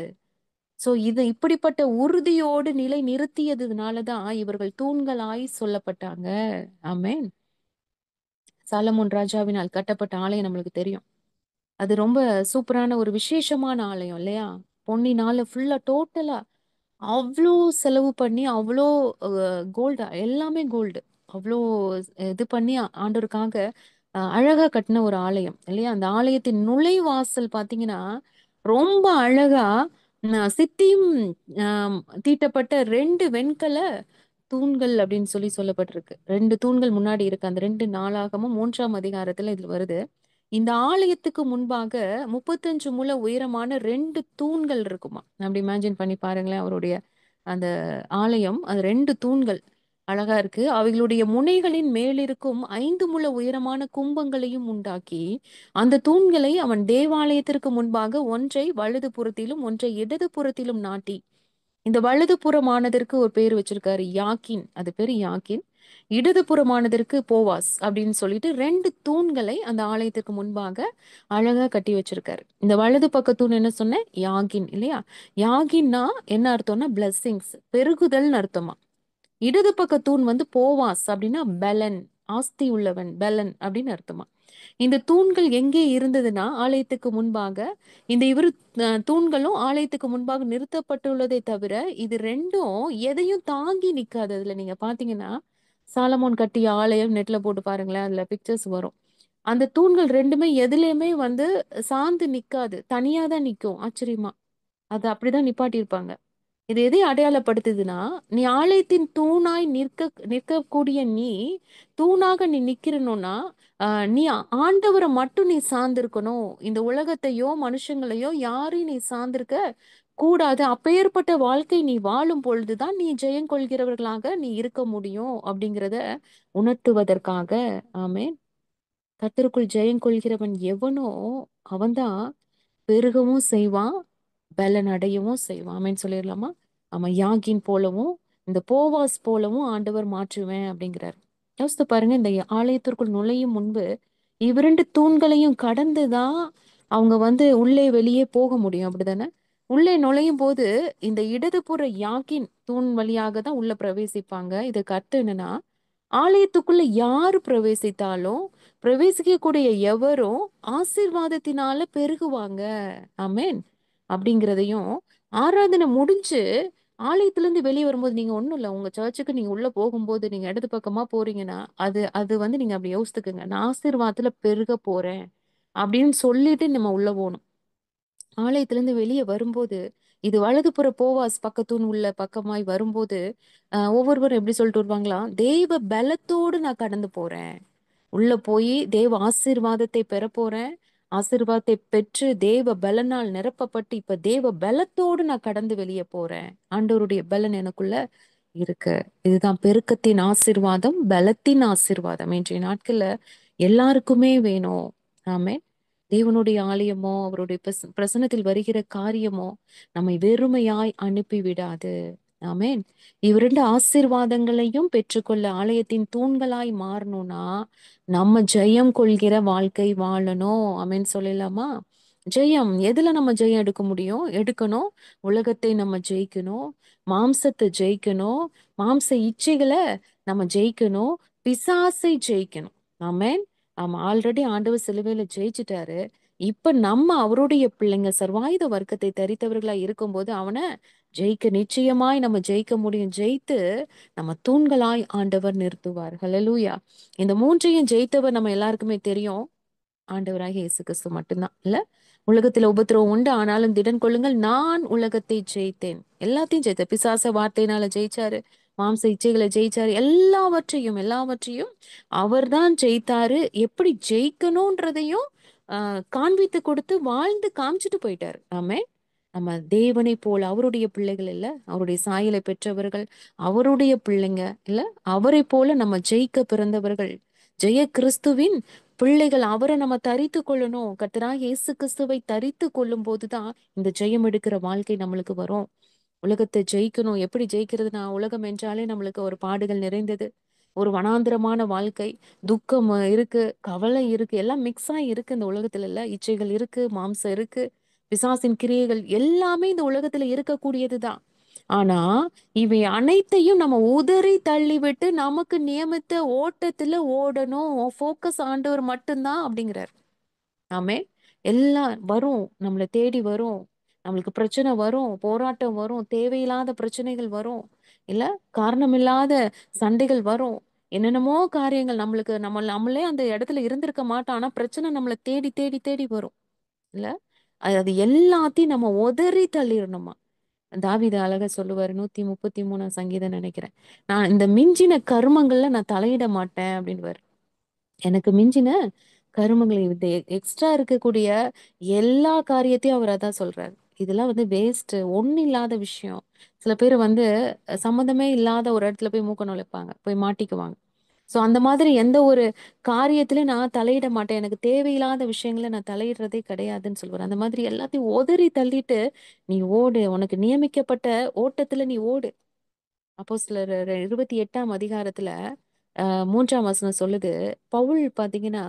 Speaker 1: சோ இது இப்படிப்பட்ட உறுதியோடு நிலை நிறுத்தியதுனாலதான் இவர்கள் தூண்களாய் சொல்லப்பட்டாங்க. ஆமென். சாலமோன் ராஜாவினால் கட்டப்பட்ட ஆலயம் நம்மளுக்கு தெரியும். அது ரொம்ப சூப்பரான ஒரு விசேஷமான ஆலயம் இல்லையா? பொன்னினால ஃபுல்லா டோட்டலா அவ்வளோ செலவு பண்ணி அவ்வளோ கோல்டு, எல்லாமே கோல்டு, அவ்வளோ இது பண்ணி ஆண்டவருக்காக அழகா கட்டின ஒரு ஆலயம் இல்லையா? அந்த ஆலயத்தின் நுழைவாசல் பாத்தீங்கன்னா ரொம்ப அழகா சித்தியும் ஆம், தீட்டப்பட்ட 2 வெண்கல தூண்கள் அப்படின்னு சொல்லப்பட்டிருக்கு. 2 தூண்கள் முன்னாடி இருக்கு. அந்த 2 நாளாகமும் 3ஆம் அதிகாரத்துல இது வருது. இந்த ஆலயத்துக்கு முன்பாக 35 முழ உயரமான 2 தூண்கள் இருக்குமா. அப்படி இமேஜின் பண்ணி பாருங்களேன். அவருடைய அந்த ஆலயம், அது 2 தூண்கள் அழகா இருக்கு. அவைகளுடைய முனைகளின் மேலிருக்கும் 5 முழ உயரமான கும்பங்களையும் உண்டாக்கி அந்த தூண்களை அவன் தேவாலயத்திற்கு முன்பாக ஒன்றை வலது புறத்திலும் ஒன்றை இடது புறத்திலும் நாட்டி, இந்த வலது புறமானதற்கு ஒரு பேர் வச்சிருக்காரு யாக்கின், அது பேரு யாக்கின். இடது புறமானதற்கு போவாஸ் அப்படின்னு சொல்லிட்டு 2 தூண்களை அந்த ஆலயத்துக்கு முன்பாக அழகா கட்டி வச்சிருக்காரு. இந்த வலது பக்க தூண் என்ன சொன்னேன்? யாகின் இல்லையா? யாகின்னா என்ன அர்த்தம்னா பிளஸ்ஸிங்ஸ், பெருகுதல்னு அர்த்தமா. இடது பக்க தூண் வந்து போவாஸ் அப்படின்னா பெலன், ஆஸ்தி உள்ளவன், பெலன் அப்படின்னு அர்த்தமா. இந்த தூண்கள் எங்கே இருந்ததுன்னா ஆலயத்துக்கு முன்பாக. இந்த தூண்களும் ஆலயத்துக்கு முன்பாக நிறுத்தப்பட்டுள்ளதை தவிர இது ரெண்டும் எதையும் தாங்கி நிக்காது. அதுல நீங்க பாத்தீங்கன்னா சாலமோன் கட்டிய ஆலயம் நெட்ல போட்டு பாருங்களேன், அதுல பிக்சர்ஸ் வரும். அந்த தூண்கள் ரெண்டுமே எதுலயுமே வந்து சார்ந்து நிக்காது, தனியா தான் நிக்கும். ஆச்சரியமா அது அப்படிதான் நிப்பாட்டியிருப்பாங்க. இது எதை அடையாளப்படுத்துதுன்னா, நீ ஆலயத்தின் தூணாய் நிற்கக்கூடிய நீ தூணாக நீ நிக்கிறணும்னா நீ ஆண்டவரை மட்டும் நீ சார்ந்திருக்கணும். இந்த உலகத்தையோ மனுஷங்களையோ யாரையும் நீ சார்ந்திருக்க கூடாது. அப்பேற்பட்ட வாழ்க்கை நீ வாழும் பொழுதுதான் நீ ஜெயம் கொள்கிறவர்களாக நீ இருக்க முடியும் அப்படிங்கிறத உணர்த்துவதற்காக. ஆமென். கர்த்தருக்குள் ஜெயம் கொள்கிறவன் எவனோ அவன்தான் பெருகவும் செய்வான், பலன் அடையவும் செய்வான். ஆமென் சொல்லிடலாமா? ஆமா, யாகின் போலவும் இந்த போவாஸ் போலவும் ஆண்டவர் மாற்றுவேன் அப்படிங்கிறார். யோசித்து பாருங்க, இந்த ஆலயத்திற்குள் நுழையும் முன்பு இவ்விரண்டு தூண்களையும் கடந்துதான் அவங்க வந்து உள்ளே வெளியே போக முடியும். அப்படிதானே? உள்ளே நுழையும் போது இந்த இடதுபுற யாகின் தூண் வழியாக தான் உள்ள பிரவேசிப்பாங்க. இதுக்கு அர்த்தம் என்னன்னா, ஆலயத்துக்குள்ள யாரு பிரவேசித்தாலும் பிரவேசிக்கக்கூடிய எவரும் ஆசீர்வாதத்தினால பெருகுவாங்க. ஆமென். அப்படிங்கிறதையும், ஆராதனை முடிஞ்சு ஆலயத்துல இருந்து வெளியே வரும்போது நீங்க ஒண்ணும் இல்ல, உங்க சர்ச்சுக்கு நீங்க உள்ள போகும்போது நீங்க இடது பக்கமா போறீங்கன்னா அது அது வந்து நீங்க அப்படி யோசித்துக்குங்க, நான் ஆசீர்வாதத்துல பெருக போறேன் அப்படின்னு சொல்லிட்டு நம்ம உள்ள போகணும். ஆலயத்துல இருந்து வெளியே வரும்போது இது வலதுபுற போவாஸ் பக்கத்தூண் உள்ள பக்கமாய் வரும்போது ஒவ்வொருவரும் எப்படி சொல்லிட்டு வருவாங்களாம், தெய்வ பலத்தோடு நான் கடந்து போறேன், உள்ள போய் தேவ ஆசீர்வாதத்தை பெற போறேன். ஆசீர்வாதத்தை பெற்று தேவ பலனால் நிரப்பப்பட்டு இப்ப தேவ பலத்தோடு நான் கடந்து வெளியே போறேன். ஆண்டவருடைய பலன் எனக்குள்ள இருக்கு. இதுதான் பெருக்கத்தின் ஆசீர்வாதம், பலத்தின் ஆசீர்வாதம் இன்றைய நாட்கள்ல எல்லாருக்குமே வேணும். ஆமென். தேவனுடைய ஆலயமோ அவருடைய பிரசன்னத்தில் வருகிற காரியமோ நம்மை வெறுமையாய் அனுப்பி விடாது. ஆமென். இவ்விரண்டு ஆசீர்வாதங்களையும் பெற்றுக்கொள்ள ஆலயத்தின் தூண்களாய் மாறணும்னா நம்ம ஜெயம் கொள்கிற வாழ்க்கை வாழணும். ஆமென் சொல்லலாமா? ஜெயம் எதுல நம்ம ஜெயம் எடுக்க முடியும்? எடுக்கணும். உலகத்தை நம்ம ஜெயிக்கணும். மாம்சத்தை ஜெயிக்கணும். மாம்ச இச்சைகளை நம்ம ஜெயிக்கணும். பிசாசை ஜெயிக்கணும். ஆமென். ஆமா, ஆல்ரெடி ஆண்டவர் சிலுவையில ஜெயிச்சிட்டாரு. இப்ப நம்ம அவருடைய பிள்ளைங்க சர்வாயுத வர்க்கத்தை தரித்தவர்களா இருக்கும்போது அவனை ஜெயிக்க நிச்சயமாய் நம்ம ஜெயிக்க முடியும். ஜெயித்து நம்ம தூண்களாய் ஆண்டவர் நிறுத்துவார். ஹல்லேலூயா. இந்த மூன்றையும் ஜெயித்தவர் நம்ம எல்லாருக்குமே தெரியும். ஆண்டவராகிய இயேசு கிறிஸ்து மட்டும்தான் இல்ல. உலகத்துல உபத்திரவம் உண்டு, ஆனாலும் திடன் கொள்ளுங்கள், நான் உலகத்தை ஜெயித்தேன். எல்லாத்தையும் ஜெயித்த பிசாச வார்த்தையினால ஜெயிச்சாரு. மாம்ச இச்சைகளை ஜெயிச்சாரு. எல்லாவற்றையும் அவர்தான் ஜெயித்தாரு. எப்படி ஜெயிக்கணும்ன்றதையும் காண்பித்து கொடுத்து வாழ்ந்து காமிச்சிட்டு போயிட்டாரு. ஆமே. நம்ம தேவனை போல அவருடைய பிள்ளைகள் இல்ல, அவருடைய சாயலை பெற்றவர்கள், அவருடைய பிள்ளைங்க இல்ல, அவரை போல நம்ம ஜெயிக்க பிறந்தவர்கள், ஜெய கிறிஸ்துவின் பிள்ளைகள். அவரை நம்ம தரித்து கொள்ளணும். கர்த்தராகிய இயேசு கிறிஸ்துவை தரித்து கொள்ளும் போதுதான் இந்த ஜெயம் எடுக்கிற வாழ்க்கை நம்மளுக்கு வரும். உலகத்தை ஜெயிக்கணும். எப்படி ஜெயிக்கிறதுனா, உலகம் என்றாலே நம்மளுக்கு ஒரு பாடுகள் நிறைந்தது, ஒரு வனாந்திரமான வாழ்க்கை, துக்கம் இருக்கு, கவலை இருக்கு, எல்லாம் மிக்ஸ் ஆகி இருக்கு இந்த உலகத்துல. இல்ல, இச்சைகள் இருக்கு, மாம்சம் இருக்கு, பிசாசின் கிரியைகள் எல்லாமே இந்த உலகத்துல இருக்கக்கூடியதுதான். ஆனா இவை அனைத்தையும் நம்ம உதறி தள்ளிவிட்டு நமக்கு நியமித்த ஓட்டத்துல ஓடணும். ஃபோக்கஸ் ஆண்டவர் மட்டும்தான் அப்படிங்கிறார். ஆமே. எல்லாம் வரும், நம்மளை தேடி வரும், நம்மளுக்கு பிரச்சனை வரும், போராட்டம் வரும், தேவையில்லாத பிரச்சனைகள் வரும் இல்ல, காரணமில்லாத சண்டைகள் வரும், என்னென்னமோ காரியங்கள் நம்மளுக்கு நம்மளே அந்த இடத்துல இருந்திருக்க மாட்டோம். ஆனா பிரச்சனை நம்மளை தேடி தேடி தேடி வரும் இல்ல. அது எல்லாத்தையும் நம்ம உதறி தள்ளிடணுமா. தாவீது அழகா சொல்லுவாரு, 133 சங்கீதம் நினைக்கிறேன், நான் இந்த மிஞ்சின கருமங்கள்ல நான் தலையிட மாட்டேன் அப்படின்னு. எனக்கு மிஞ்சின கருமங்களை விட்டு எக்ஸ்ட்ரா இருக்கக்கூடிய எல்லா காரியத்தையும் அவர் அதான் சொல்றாரு. இதெல்லாம் வேஸ்ட், ஒண்ணு இல்லாத விஷயம். சில பேர் சம்மந்தமே இல்லாத ஒரு இடத்துல போய் மூக்க நுழைப்பாங்க, போய் மாட்டிக்குவாங்க. சோ அந்த மாதிரி எந்த ஒரு காரியத்திலயும் நான் தலையிட மாட்டேன், எனக்கு தேவையில்லாத விஷயங்களை நான் தலையிடுறதே கிடையாதுன்னு சொல்லுவாரு. அந்த மாதிரி எல்லாத்தையும் உதறி தள்ளிட்டு நீ ஓடு, உனக்கு நியமிக்கப்பட்ட ஓட்டத்துல நீ ஓடு. அப்போஸ்தலர் 28 3 வசனம் சொல்லுது. பவுல் பாத்தீங்கன்னா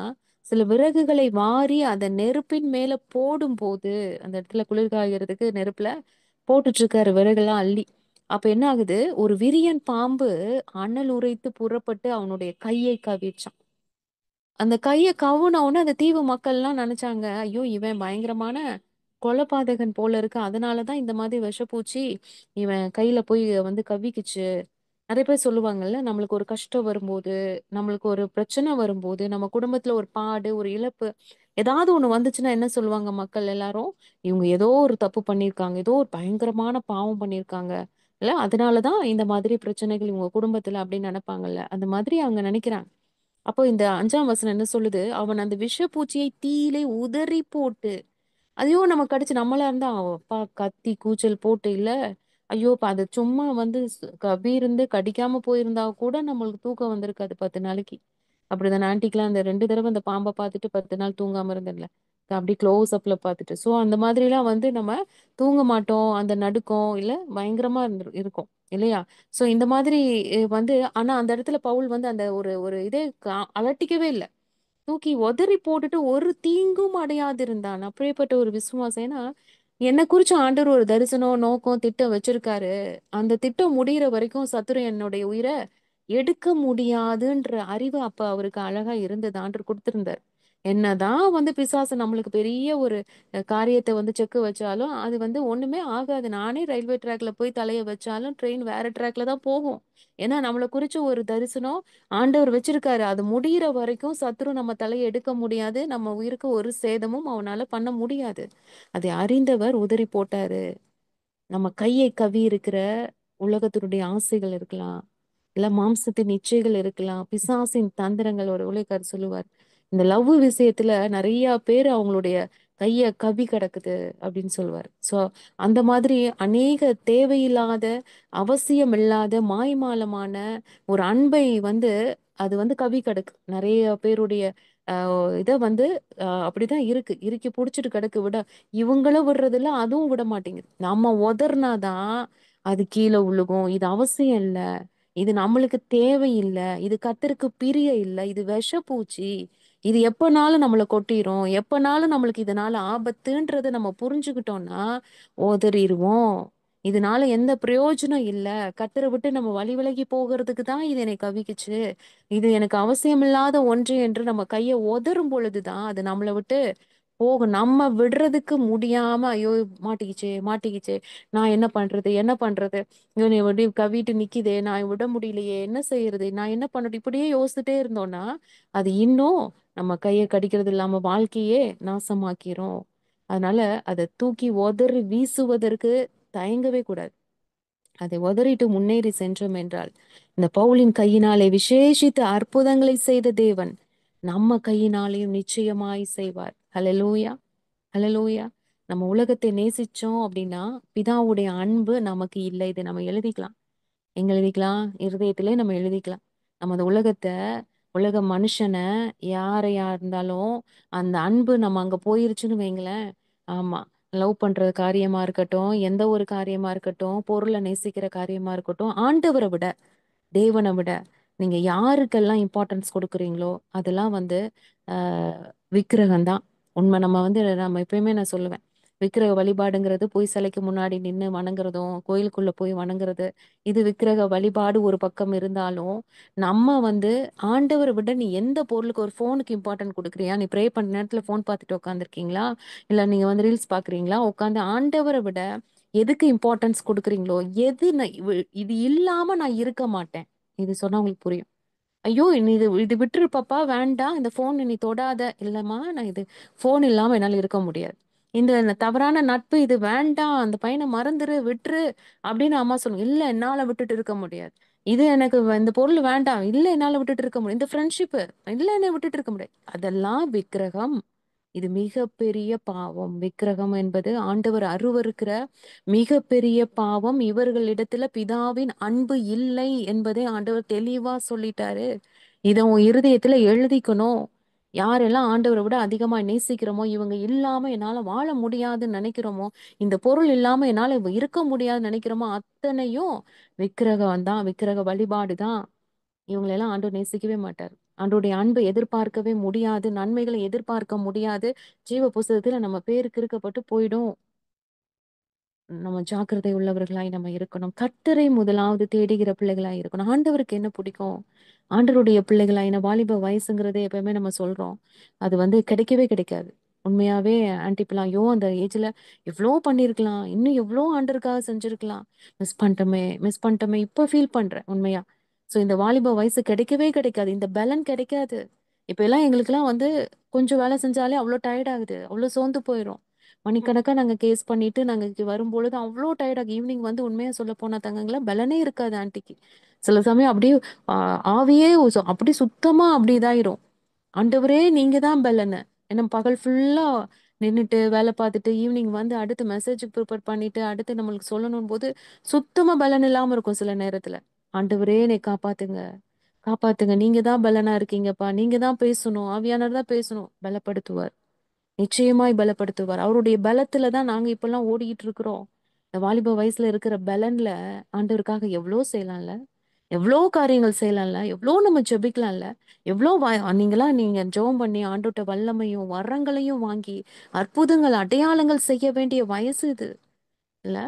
Speaker 1: சில விறகுகளை வாரி அதை நெருப்பின் மேல போடும்போது, அந்த இடத்துல குளிர்காயறதுக்கு நெருப்புல போட்டுட்டு இருக்காரு விறகெல்லாம் அள்ளி. அப்ப என்ன ஆகுது, ஒரு விரியன் பாம்பு அனல் உரைத்து புறப்பட்டு அவனுடைய கையை கவிச்சான். அந்த கையை கவுன உடனே அந்த தீவு மக்கள்லாம் நினைச்சாங்க, ஐயோ இவன் பயங்கரமான கொலைபாதகன் போல இருக்கு, அதனாலதான் இந்த மாதிரி விஷப்பூச்சி இவன் கையில போய் கவ்விக்குச்சு. நிறைய பேர் சொல்லுவாங்கல்ல, நம்மளுக்கு ஒரு கஷ்டம் வரும்போது, நம்மளுக்கு ஒரு பிரச்சனை வரும்போது, நம்ம குடும்பத்துல ஒரு பாடு, ஒரு இழப்பு, ஏதாவது ஒண்ணு வந்துச்சுன்னா என்ன சொல்லுவாங்க மக்கள் எல்லாரும், இவங்க ஏதோ ஒரு தப்பு பண்ணியிருக்காங்க, ஏதோ ஒரு பயங்கரமான பாவம் பண்ணியிருக்காங்க இல்ல, அதனாலதான் இந்த மாதிரி பிரச்சனைகள் இவங்க குடும்பத்துல அப்படின்னு நினைப்பாங்கல்ல. அந்த மாதிரி அவங்க நினைக்கிறாங்க. அப்போ இந்த 5 வசனம் என்ன சொல்லுது, அவன் அந்த விஷப்பூச்சியை தீயிலே உதறி போட்டு, ஐயோ நம்ம கடிச்சு நம்மளா இருந்தா அப்பா கத்தி கூச்சல் போட்டு இல்ல, ஐயோ அது சும்மா கபி இருந்து கடிக்காம போயிருந்தா கூட நம்மளுக்கு தூக்கம் வந்திருக்காது 10 நாளைக்கு. அப்படிதான் ஆன்டிக்குலாம் அந்த 2 தடவை அந்த பாம்பை பார்த்துட்டு 10 நாள் தூங்காம இருந்தேன்ல, அப்படி க்ளோஸ் அப்ல பார்த்துட்டு. சோ அந்த மாதிரி எல்லாம் நம்ம தூங்க மாட்டோம். அந்த நடுக்கம் இல்ல பயங்கரமா இருக்கும் இல்லையா. சோ இந்த மாதிரி ஆனா அந்த இடத்துல பவுல் அந்த ஒரு ஒரு இதே அலட்டிக்கவே இல்லை, தூக்கி உதறி போட்டுட்டு ஒரு தீங்கும் அடையாதிருந்தான். அப்படியேப்பட்ட ஒரு விசுவாசம். ஏன்னா என்னை குறிச்சு ஆண்டவர் ஒரு தரிசனம், நோக்கம், திட்டம் வச்சிருக்காரு. அந்த திட்டம் முடியிற வரைக்கும் சத்துரு என்னுடைய உயிரை எடுக்க முடியாதுன்ற அறிவு அப்ப அவருக்கு அழகா இருந்தது, ஆண்டவர் கொடுத்திருந்தார். என்னதான் பிசாசு நம்மளுக்கு பெரிய ஒரு காரியத்தை செக்கு வச்சாலும் அது ஒண்ணுமே ஆகாது. நானே ரயில்வே ட்ராக்ல போய் தலைய வச்சாலும் ட்ரெயின் வேற ட்ராக்ல தான் போகும். ஏன்னா நம்மளை குறிச்சு ஒரு தரிசனம் ஆண்டவர் வச்சிருக்காரு. அது முடியிற வரைக்கும் சத்துரு நம்ம தலையை எடுக்க முடியாது. நம்ம உயிருக்கு ஒரு சேதமும் அவனால பண்ண முடியாது. அதை அறிந்தவர் உதறி போட்டாரு. நம்ம கையை கவி இருக்கிற உலகத்தினுடைய ஆசைகள் இருக்கலாம், இல்ல மாம்சத்தின் இச்சைகள் இருக்கலாம், பிசாசின் தந்திரங்கள். ஒரு ஊழியக்காரர் சொல்லுவார், இந்த லவ் விஷயத்துல நிறைய பேர் அவங்களுடைய கைய கவி கிடக்குது அப்படின்னு சொல்லுவார். சோ அந்த மாதிரி அநேக தேவையில்லாத, அவசியமில்லாத, மாய்மாலமான ஒரு அன்பை அது கவி கிடக்கு நிறைய பேருடைய இத அப்படிதான் இருக்கு, இறுக்கி புடிச்சிட்டு கிடக்கு. இவங்களும் விடுறதில்ல, அதுவும் விட மாட்டேங்குது. நம்ம உதர்னாதான் அது கீழே விழுகும். இது அவசியம் இல்ல, இது நம்மளுக்கு தேவையில்லை, இது கர்த்தருக்கு பிரிய இல்லை, இது விஷப்பூச்சி, இது எப்பனாலும் நம்மள கொட்டிரும். எப்பனாலும் நம்மளுக்கு இதனால ஆபத்துன்றத நம்ம புரிஞ்சுக்கிட்டோம்னா, ஓதறிருவோம். இதனால எந்த பிரயோஜனம் இல்ல. கர்த்தரை விட்டு நம்ம வழி விலகி போகிறதுக்கு தான் இது என்னை கவிக்கிச்சு. இது எனக்கு அவசியமில்லாத ஒன்று என்று நம்ம கைய உதறும் பொழுதுதான் அது நம்மள விட்டு போகும். நம்ம விடுறதுக்கு முடியாம, ஐயோ மாட்டிக்கிச்சே, மாட்டிக்கிச்சே. நான் என்ன பண்றது? என்ன பண்றது? இவனை எப்படி கவிட்டு நிக்குதே, நான் விட முடியலையே, என்ன செய்யறது? நான் என்ன பண்ணட்டும்? இப்படியே யோசிச்சுட்டே இருந்தோம்னா, அது இன்னும் நம்ம கையை கடிக்கிறது இல்லாம வாழ்க்கையே நாசமாக்கிரும். அதனால அதை தூக்கி உதறி வீசுவதற்கு தயங்கவே கூடாது. அதை உதறிட்டு முன்னேறி சென்றோம் என்றால், இந்த பவுலின் கையினாலே விசேஷித்த அற்புதங்களை செய்த தேவன் நம்ம கையினாலேயும் நிச்சயமாய் செய்வார். ஹல்லேலூயா, ஹல்லேலூயா. நம்ம உலகத்தை நேசிச்சோம் அப்படின்னா பிதாவுடைய அன்பு நமக்கு இல்லை. இதை நம்ம எழுதிக்கலாம். எங்க எழுதிக்கலாம்? இருதயத்திலே நம்ம எழுதிக்கலாம். நம்ம அந்த உலகத்தை, உலக மனுஷனை, யாரையா இருந்தாலும் அந்த அன்பு நம்ம அங்க போயிருச்சுன்னு வைங்களேன். ஆமா, லவ் பண்ற காரியமா இருக்கட்டும், எந்த ஒரு காரியமா இருக்கட்டும், பொருளை நேசிக்கிற காரியமா இருக்கட்டும், ஆண்டவரை விட, தேவனை விட நீங்க யாருக்கெல்லாம் இம்பார்ட்டன்ஸ் கொடுக்குறீங்களோ அதெல்லாம் வந்து விக்கிரகம் தான். உண்மை. நம்ம எப்பயுமே நான் சொல்லுவேன், விக்கிரக வழிபாடுங்கிறது போய் சிலைக்கு முன்னாடி நின்று வணங்குறதும், கோயிலுக்குள்ள போய் வணங்குறது, இது விக்கிரக வழிபாடு ஒரு பக்கம் இருந்தாலும், நம்ம வந்து ஆண்டவரை விட நீ எந்த பொருளுக்கு, ஒரு ஃபோனுக்கு இம்பார்ட்டன்ட் கொடுக்குறியா? நீ ப்ரே பண்ண நேரத்துல ஃபோன் பார்த்துட்டு உட்காந்துருக்கீங்களா? இல்ல நீங்க வந்து ரீல்ஸ் பாக்குறீங்களா? உட்காந்து ஆண்டவரை விட எதுக்கு இம்பார்ட்டன்ஸ் கொடுக்குறீங்களோ, எது இது இல்லாம நான் இருக்க மாட்டேன். இது சொன்னா உங்களுக்கு புரியும். ஐயோ நீ இது இது விட்டுரு பாப்பா, வேண்டாம், இந்த போன் நீ தொடாத. இல்லம்மா, நான் இது போன் இல்லாம என்னால இருக்க முடியாது. இந்த தவறான நட்பு இது வேண்டாம், அந்த பையனை மறந்துரு, விட்டுரு அப்படின்னு அம்மா சொல்லுங்க. இல்ல, என்னால விட்டுட்டு இருக்க முடியாது. இது எனக்கு இந்த பொருள் வேண்டாம், இல்ல என்னால விட்டுட்டு இருக்க முடியும். இந்த ஃப்ரெண்ட்ஷிப் இல்ல, என்ன விட்டுட்டு இருக்க முடியாது. அதெல்லாம் விக்கிரகம். இது மிகப்பெரிய பாவம். விக்கிரகம் என்பது ஆண்டவர் அருவருக்கிற மிகப்பெரிய பாவம். இவர்களிடத்துல பிதாவின் அன்பு இல்லை என்பதை ஆண்டவர் தெளிவா சொல்லிட்டாரு. இதை உன் இருதயத்துல எழுதிக்கணும். யாரெல்லாம் ஆண்டவரை விட அதிகமா நேசிக்கிறோமோ, இவங்க இல்லாம என்னால வாழ முடியாதுன்னு நினைக்கிறோமோ, இந்த பொருள் இல்லாம என்னால இருக்க முடியாதுன்னு நினைக்கிறோமோ, அத்தனையும் விக்கிரகம் தான், விக்கிரக வழிபாடு தான். இவங்களெல்லாம் ஆண்டவர் நேசிக்கவே மாட்டார். ஆண்டவருடைய அன்பை எதிர்பார்க்கவே முடியாது. நன்மைகளை எதிர்பார்க்க முடியாது. ஜீவ புஸ்தகத்துல நம்ம பேரு கிறுக்கப்பட்டு போயிடும். நம்ம ஜாக்கிரதை உள்ளவர்களாய் நம்ம இருக்கணும். கர்த்தரை முதலாவது தேடுகிற பிள்ளைகளாய் இருக்கணும். ஆண்டவருக்கு என்ன பிடிக்கும்? ஆண்டவருடைய பிள்ளைகளாய், வாலிப வயசுங்கிறதே எப்பவுமே நம்ம சொல்றோம். அது வந்து கிடைக்கவே கிடைக்காது. உண்மையாவே ஆன்டிப்பெல்லாம், ஐயோ அந்த ஏஜ்ல எவ்வளோ பண்ணிருக்கலாம், இன்னும் எவ்வளோ ஆண்டருக்காக செஞ்சிருக்கலாம், மிஸ் பண்ணிட்டோமே இப்ப ஃபீல் பண்றேன் உண்மையா. சோ இந்த வாலிப வயசு கிடைக்கவே கிடைக்காது. இந்த பலன் கிடைக்காது. இப்ப எல்லாம் எங்களுக்கெல்லாம் வந்து கொஞ்சம் வேலை செஞ்சாலே அவ்வளோ டயர்ட் ஆகுது, அவ்வளோ சோர்ந்து போயிடும். மணிக்கணக்கா நாங்க கேஸ் பண்ணிட்டு நாங்க இங்க வரும்பொழுது அவ்வளோ டயர்டாக, ஈவினிங் வந்து உண்மையா சொல்ல போனா தங்கங்களா பலனே இருக்காது ஆன்ட்டிக்கு. சில சமயம் அப்படியே ஆவியே அப்படி சுத்தமா அப்படி இதாயிரும். ஆண்டவரே நீங்க தான் பலனு. ஏன்னா பகல் ஃபுல்லா நின்னுட்டு வேலை பார்த்துட்டு ஈவினிங் வந்து அடுத்து மெசேஜுக்கு ப்ரிப்பேர் பண்ணிட்டு அடுத்து நம்மளுக்கு சொல்லணும் போது சுத்தமா பலன் இல்லாம இருக்கும் சில நேரத்துல. ஆண்டவரே என்னை காப்பாத்துங்க, காப்பாத்துங்க, நீங்க தான் பலனா இருக்கீங்கப்பா, நீங்க தான் பேசணும், ஆவியானவர் தான் பேசணும். பலப்படுத்துவார், நிச்சயமாய் பலப்படுத்துவார். அவருடைய பலத்துல தான் நாங்க இப்பெல்லாம் ஓடிக்கிட்டு இருக்கிறோம். இந்த வாலிப வயசுல இருக்கிற பலன்ல ஆண்டவருக்காக எவ்வளோ செய்யலாம்ல, எவ்வளோ காரியங்கள் செய்யலாம்ல, எவ்வளோ நம்ம ஜெபிக்கலாம்ல, எவ்வளோ நீங்க ஜெபம் பண்ணி ஆண்டோட்ட வல்லமையும் வரங்களையும் வாங்கி அற்புதங்கள் அடையாளங்கள் செய்ய வேண்டிய வயசு இது இல்ல?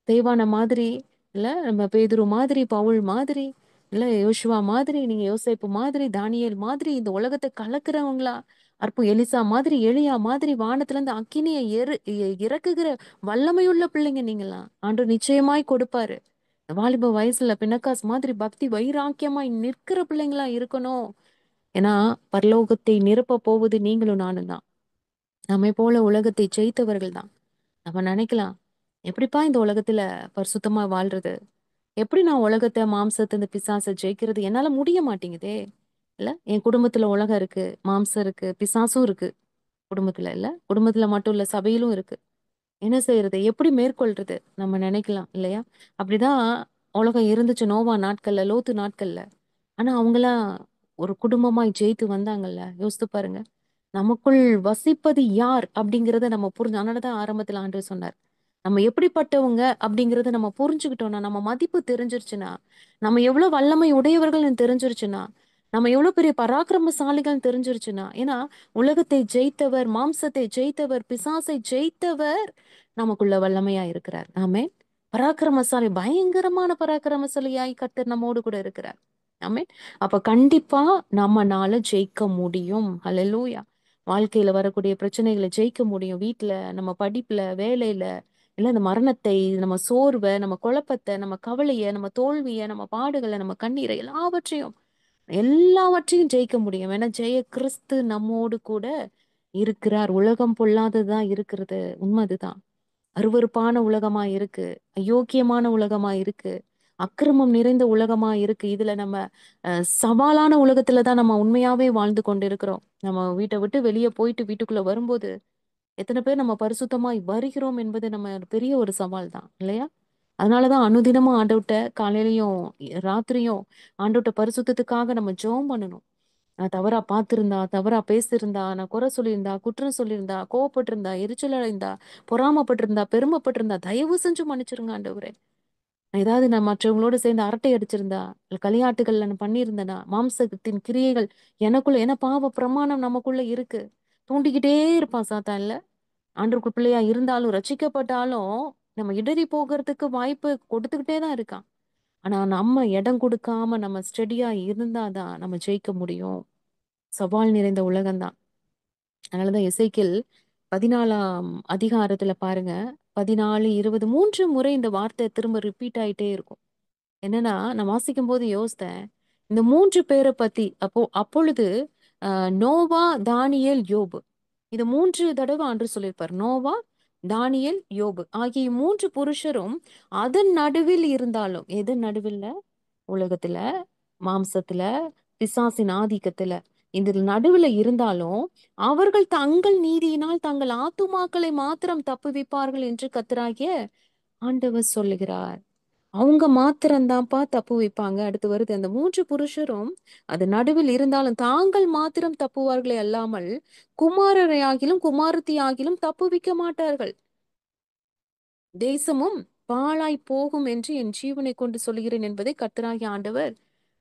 Speaker 1: தேவான மாதிரி, இல்ல நம்ம பேதுரு மாதிரி, பவுல் மாதிரி, இல்ல யோசுவா மாதிரி, நீங்க யோசேப்பு மாதிரி, தானியேல் மாதிரி, இந்த உலகத்தை கலக்குறவங்களா, எலிசா மாதிரி, எலியா மாதிரி, வானத்துல இருந்து அக்கினியை இறக்குகிற வல்லமையுள்ள பிள்ளைங்க நீங்களாம். ஆண்டவர் நிச்சயமாய் கொடுப்பாரு. இந்த வாலிப வயசுல பின்னக்காஸ் மாதிரி பக்தி வைராக்கியமாய் நிற்கிற பிள்ளைங்களா இருக்கணும். ஏன்னா பரலோகத்தை நிரப்ப போவது நீங்களும் நானும் தான். நம்மை போல உலகத்தை ஜெயித்தவர்கள் தான். நம்ம நினைக்கலாம், எப்படிப்பா இந்த உலகத்துல பரிசுத்தமா வாழ்றது? எப்படி நான் உலகத்தை, மாம்சத்தை, இந்த பிசாசை ஜெயிக்கிறது? என்னால முடிய மாட்டேங்குதே. இல்ல, என் குடும்பத்துல உலகம் இருக்கு, மாம்சம் இருக்கு, பிசாசும் இருக்கு. குடும்பத்துல இல்ல, குடும்பத்துல மட்டும் இல்ல, சபையிலும் இருக்கு. என்ன செய்யறது? எப்படி மேற்கொள்றது? நம்ம நினைக்கலாம் இல்லையா? அப்படிதான் உலகம் இருந்துச்சு நோவா நாட்கள்ல, லோத்து நாட்கள்ல. ஆனா அவங்களாம் ஒரு குடும்பமாய் ஜெயித்து வந்தாங்கல்ல. யோசித்து பாருங்க. நமக்குள் வசிப்பது யார் அப்படிங்கிறத நம்ம புரிஞ்சு, அதனாலதான் ஆரம்பத்துல ஆண்டவர் சொன்னார், நம்ம எப்படிப்பட்டவங்க அப்படிங்கறத நம்ம புரிஞ்சுக்கிட்டோம்னா, நம்ம மதிப்பு தெரிஞ்சிருச்சுன்னா, நம்ம எவ்வளவு வல்லமை உடையவர்கள் தெரிஞ்சிருச்சுன்னா, நம்ம எவ்வளவு பெரிய பராக்கிரமசாலிகள் தெரிஞ்சிருச்சுன்னா, ஏன்னா உலகத்தை ஜெயித்தவர், மாம்சத்தை ஜெயித்தவர், பிசாசை ஜெயித்தவர் நமக்குள்ள வல்லமையா இருக்கிறார். ஆமே. பராக்கிரமசாலி, பயங்கரமான பராக்கிரமசாலியாய் கர்த்தர் நம்மோடு கூட இருக்கிறார். ஆமே. அப்ப கண்டிப்பா நம்மனால ஜெயிக்க முடியும். ஹalleluya. வாழ்க்கையில வரக்கூடிய பிரச்சனைகளை ஜெயிக்க முடியும். வீட்டுல, நம்ம படிப்புல, வேலையில, இல்ல இந்த மரணத்தை, நம்ம சோர்வை, நம்ம குழப்பத்தை, நம்ம கவலைய, நம்ம தோல்விய, நம்ம பாடுகளை, நம்ம கண்ணீரை, எல்லாவற்றையும் ஜெயிக்க முடியும். ஏன்னா ஜெய கிறிஸ்து நம்மோடு கூட இருக்கிறார். உலகம் பொல்லாததுதான் இருக்கிறது, உண்மை அதுதான். அருவருப்பான உலகமா இருக்கு, அயோக்கியமான உலகமா இருக்கு, அக்கிரமம் நிறைந்த உலகமா இருக்கு. இதுல நம்ம சவாலான உலகத்துலதான் நம்ம உண்மையாவே வாழ்ந்து கொண்டு இருக்கிறோம். நம்ம வீட்டை விட்டு வெளியே போயிட்டு வீட்டுக்குள்ள வரும்போது எத்தனை பேர் நம்ம பரிசுத்தமாய் வருகிறோம் என்பது நம்ம பெரிய ஒரு சவால் தான் இல்லையா? அதனாலதான் அனுதினமும் ஆண்டவர்ட்ட காலையிலயும் ராத்திரியும் ஆண்டவர்ட்ட பரிசுத்தத்துக்காக நம்ம ஜெபம் பண்ணணும். நான் தவறா பார்த்திருந்தா, தவறா பேசியிருந்தா, நான் குறை சொல்லியிருந்தா, குற்றம் சொல்லியிருந்தா, கோவப்பட்டிருந்தா, எரிச்சல் அடைந்தா, பொறாமப்பட்டிருந்தா, பெருமைப்பட்டிருந்தா, தயவு செஞ்சு மன்னிச்சிருங்க ஆண்டவரே. ஏதாவது நான் மற்றவங்களோட சேர்ந்து அரட்டை அடிச்சிருந்தா, இல்ல களியாட்டுகள் நான் பண்ணியிருந்தேனா, மாம்சத்தின் கிரியைகள் எனக்குள்ள, ஏன்னா பாவ பிரமாணம் நமக்குள்ள இருக்கு. தூண்டிக்கிட்டே இருப்பான் சாத்தான் இல்ல. ஆண்டவருக்கு பிள்ளையா இருந்தாலும், ரட்சிக்கப்பட்டாலும் நம்ம இடறி போகிறதுக்கு வாய்ப்பு கொடுத்துக்கிட்டே தான் இருக்கான். ஆனா நம்ம இடம் கொடுக்காம நம்ம ஸ்டெடியா இருந்தாதான் நம்ம ஜெயிக்க முடியும். சவால் நிறைந்த உலகம்தான். அதனாலதான் எசேக்கியேல் 14ஆம் அதிகாரத்துல பாருங்க, 14, 20 3 முறை இந்த வார்த்தை திரும்ப ரிப்பீட் ஆயிட்டே இருக்கும். என்னன்னா, நான் வாசிக்கும் போது யோசித்தேன், இந்த 3 பேரை பத்தி அப்பொழுது நோவா, தானியேல், யோபு, இது 3 தடவை ஆண்டு சொல்லியிருப்பார். நோவா, தானியேல், யோபு ஆகிய 3 புருஷரும் அதன் நடுவில் இருந்தாலும், எதன் நடுவில்? உலகத்துல, மாம்சத்துல, பிசாசின் ஆதிக்கத்துல, இந்த நடுவுல இருந்தாலும் அவர்கள் தங்கள் நீதியினால் தங்கள் ஆத்துமாக்களை மாத்திரம் தப்புவிப்பார்கள் என்று கர்த்தராகிய ஆண்டவர் சொல்லுகிறார். அவங்க மாத்திரம்தான்ப்பா தப்பு வைப்பாங்க. அடுத்து வருது, அந்த 3 புருஷரும் அது நடுவில் இருந்தாலும் தாங்கள் மாத்திரம் தப்புவார்களே அல்லாமல் குமாரரை ஆகிலும் குமாரத்தி ஆகிலும் தப்புவிக்க மாட்டார்கள். தேசமும் பாழாய் போகும் என்று என் ஜீவனை கொண்டு சொல்கிறேன் என்பதை கர்த்தராகிய ஆண்டவர்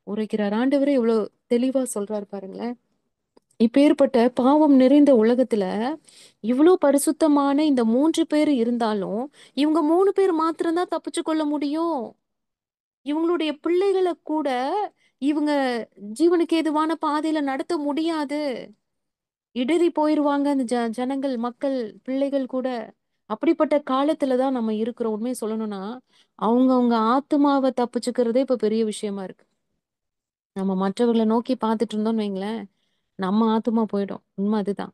Speaker 1: உரைக்கிறார். ஆண்டவரே இவ்வளவு தெளிவா சொல்றாரு பாருங்களேன். இப்பேற்பட்ட பாவம் நிறைந்த உலகத்துல இவ்வளவு பரிசுத்தமான இந்த 3 பேர் இருந்தாலும் இவங்க 3 பேர் மாத்திரம்தான் தப்பிச்சு கொள்ள முடியும். இவங்களுடைய பிள்ளைகளை கூட இவங்க ஜீவனுக்கு ஏதுவான பாதையில நடத்த முடியாது. இடறி போயிருவாங்க அந்த ஜனங்கள், மக்கள், பிள்ளைகள் கூட. அப்படிப்பட்ட காலத்துலதான் நம்ம இருக்கிறோம். உண்மையை சொல்லணும்னா அவங்க ஆத்துமாவை தப்பிச்சுக்கிறதே இப்ப பெரிய விஷயமா இருக்கு. நம்ம மற்றவர்களை நோக்கி பார்த்துட்டு இருந்தோம்னு வைங்களேன், நம்ம ஆத்துமா போயிடும். உண்மை அதுதான்.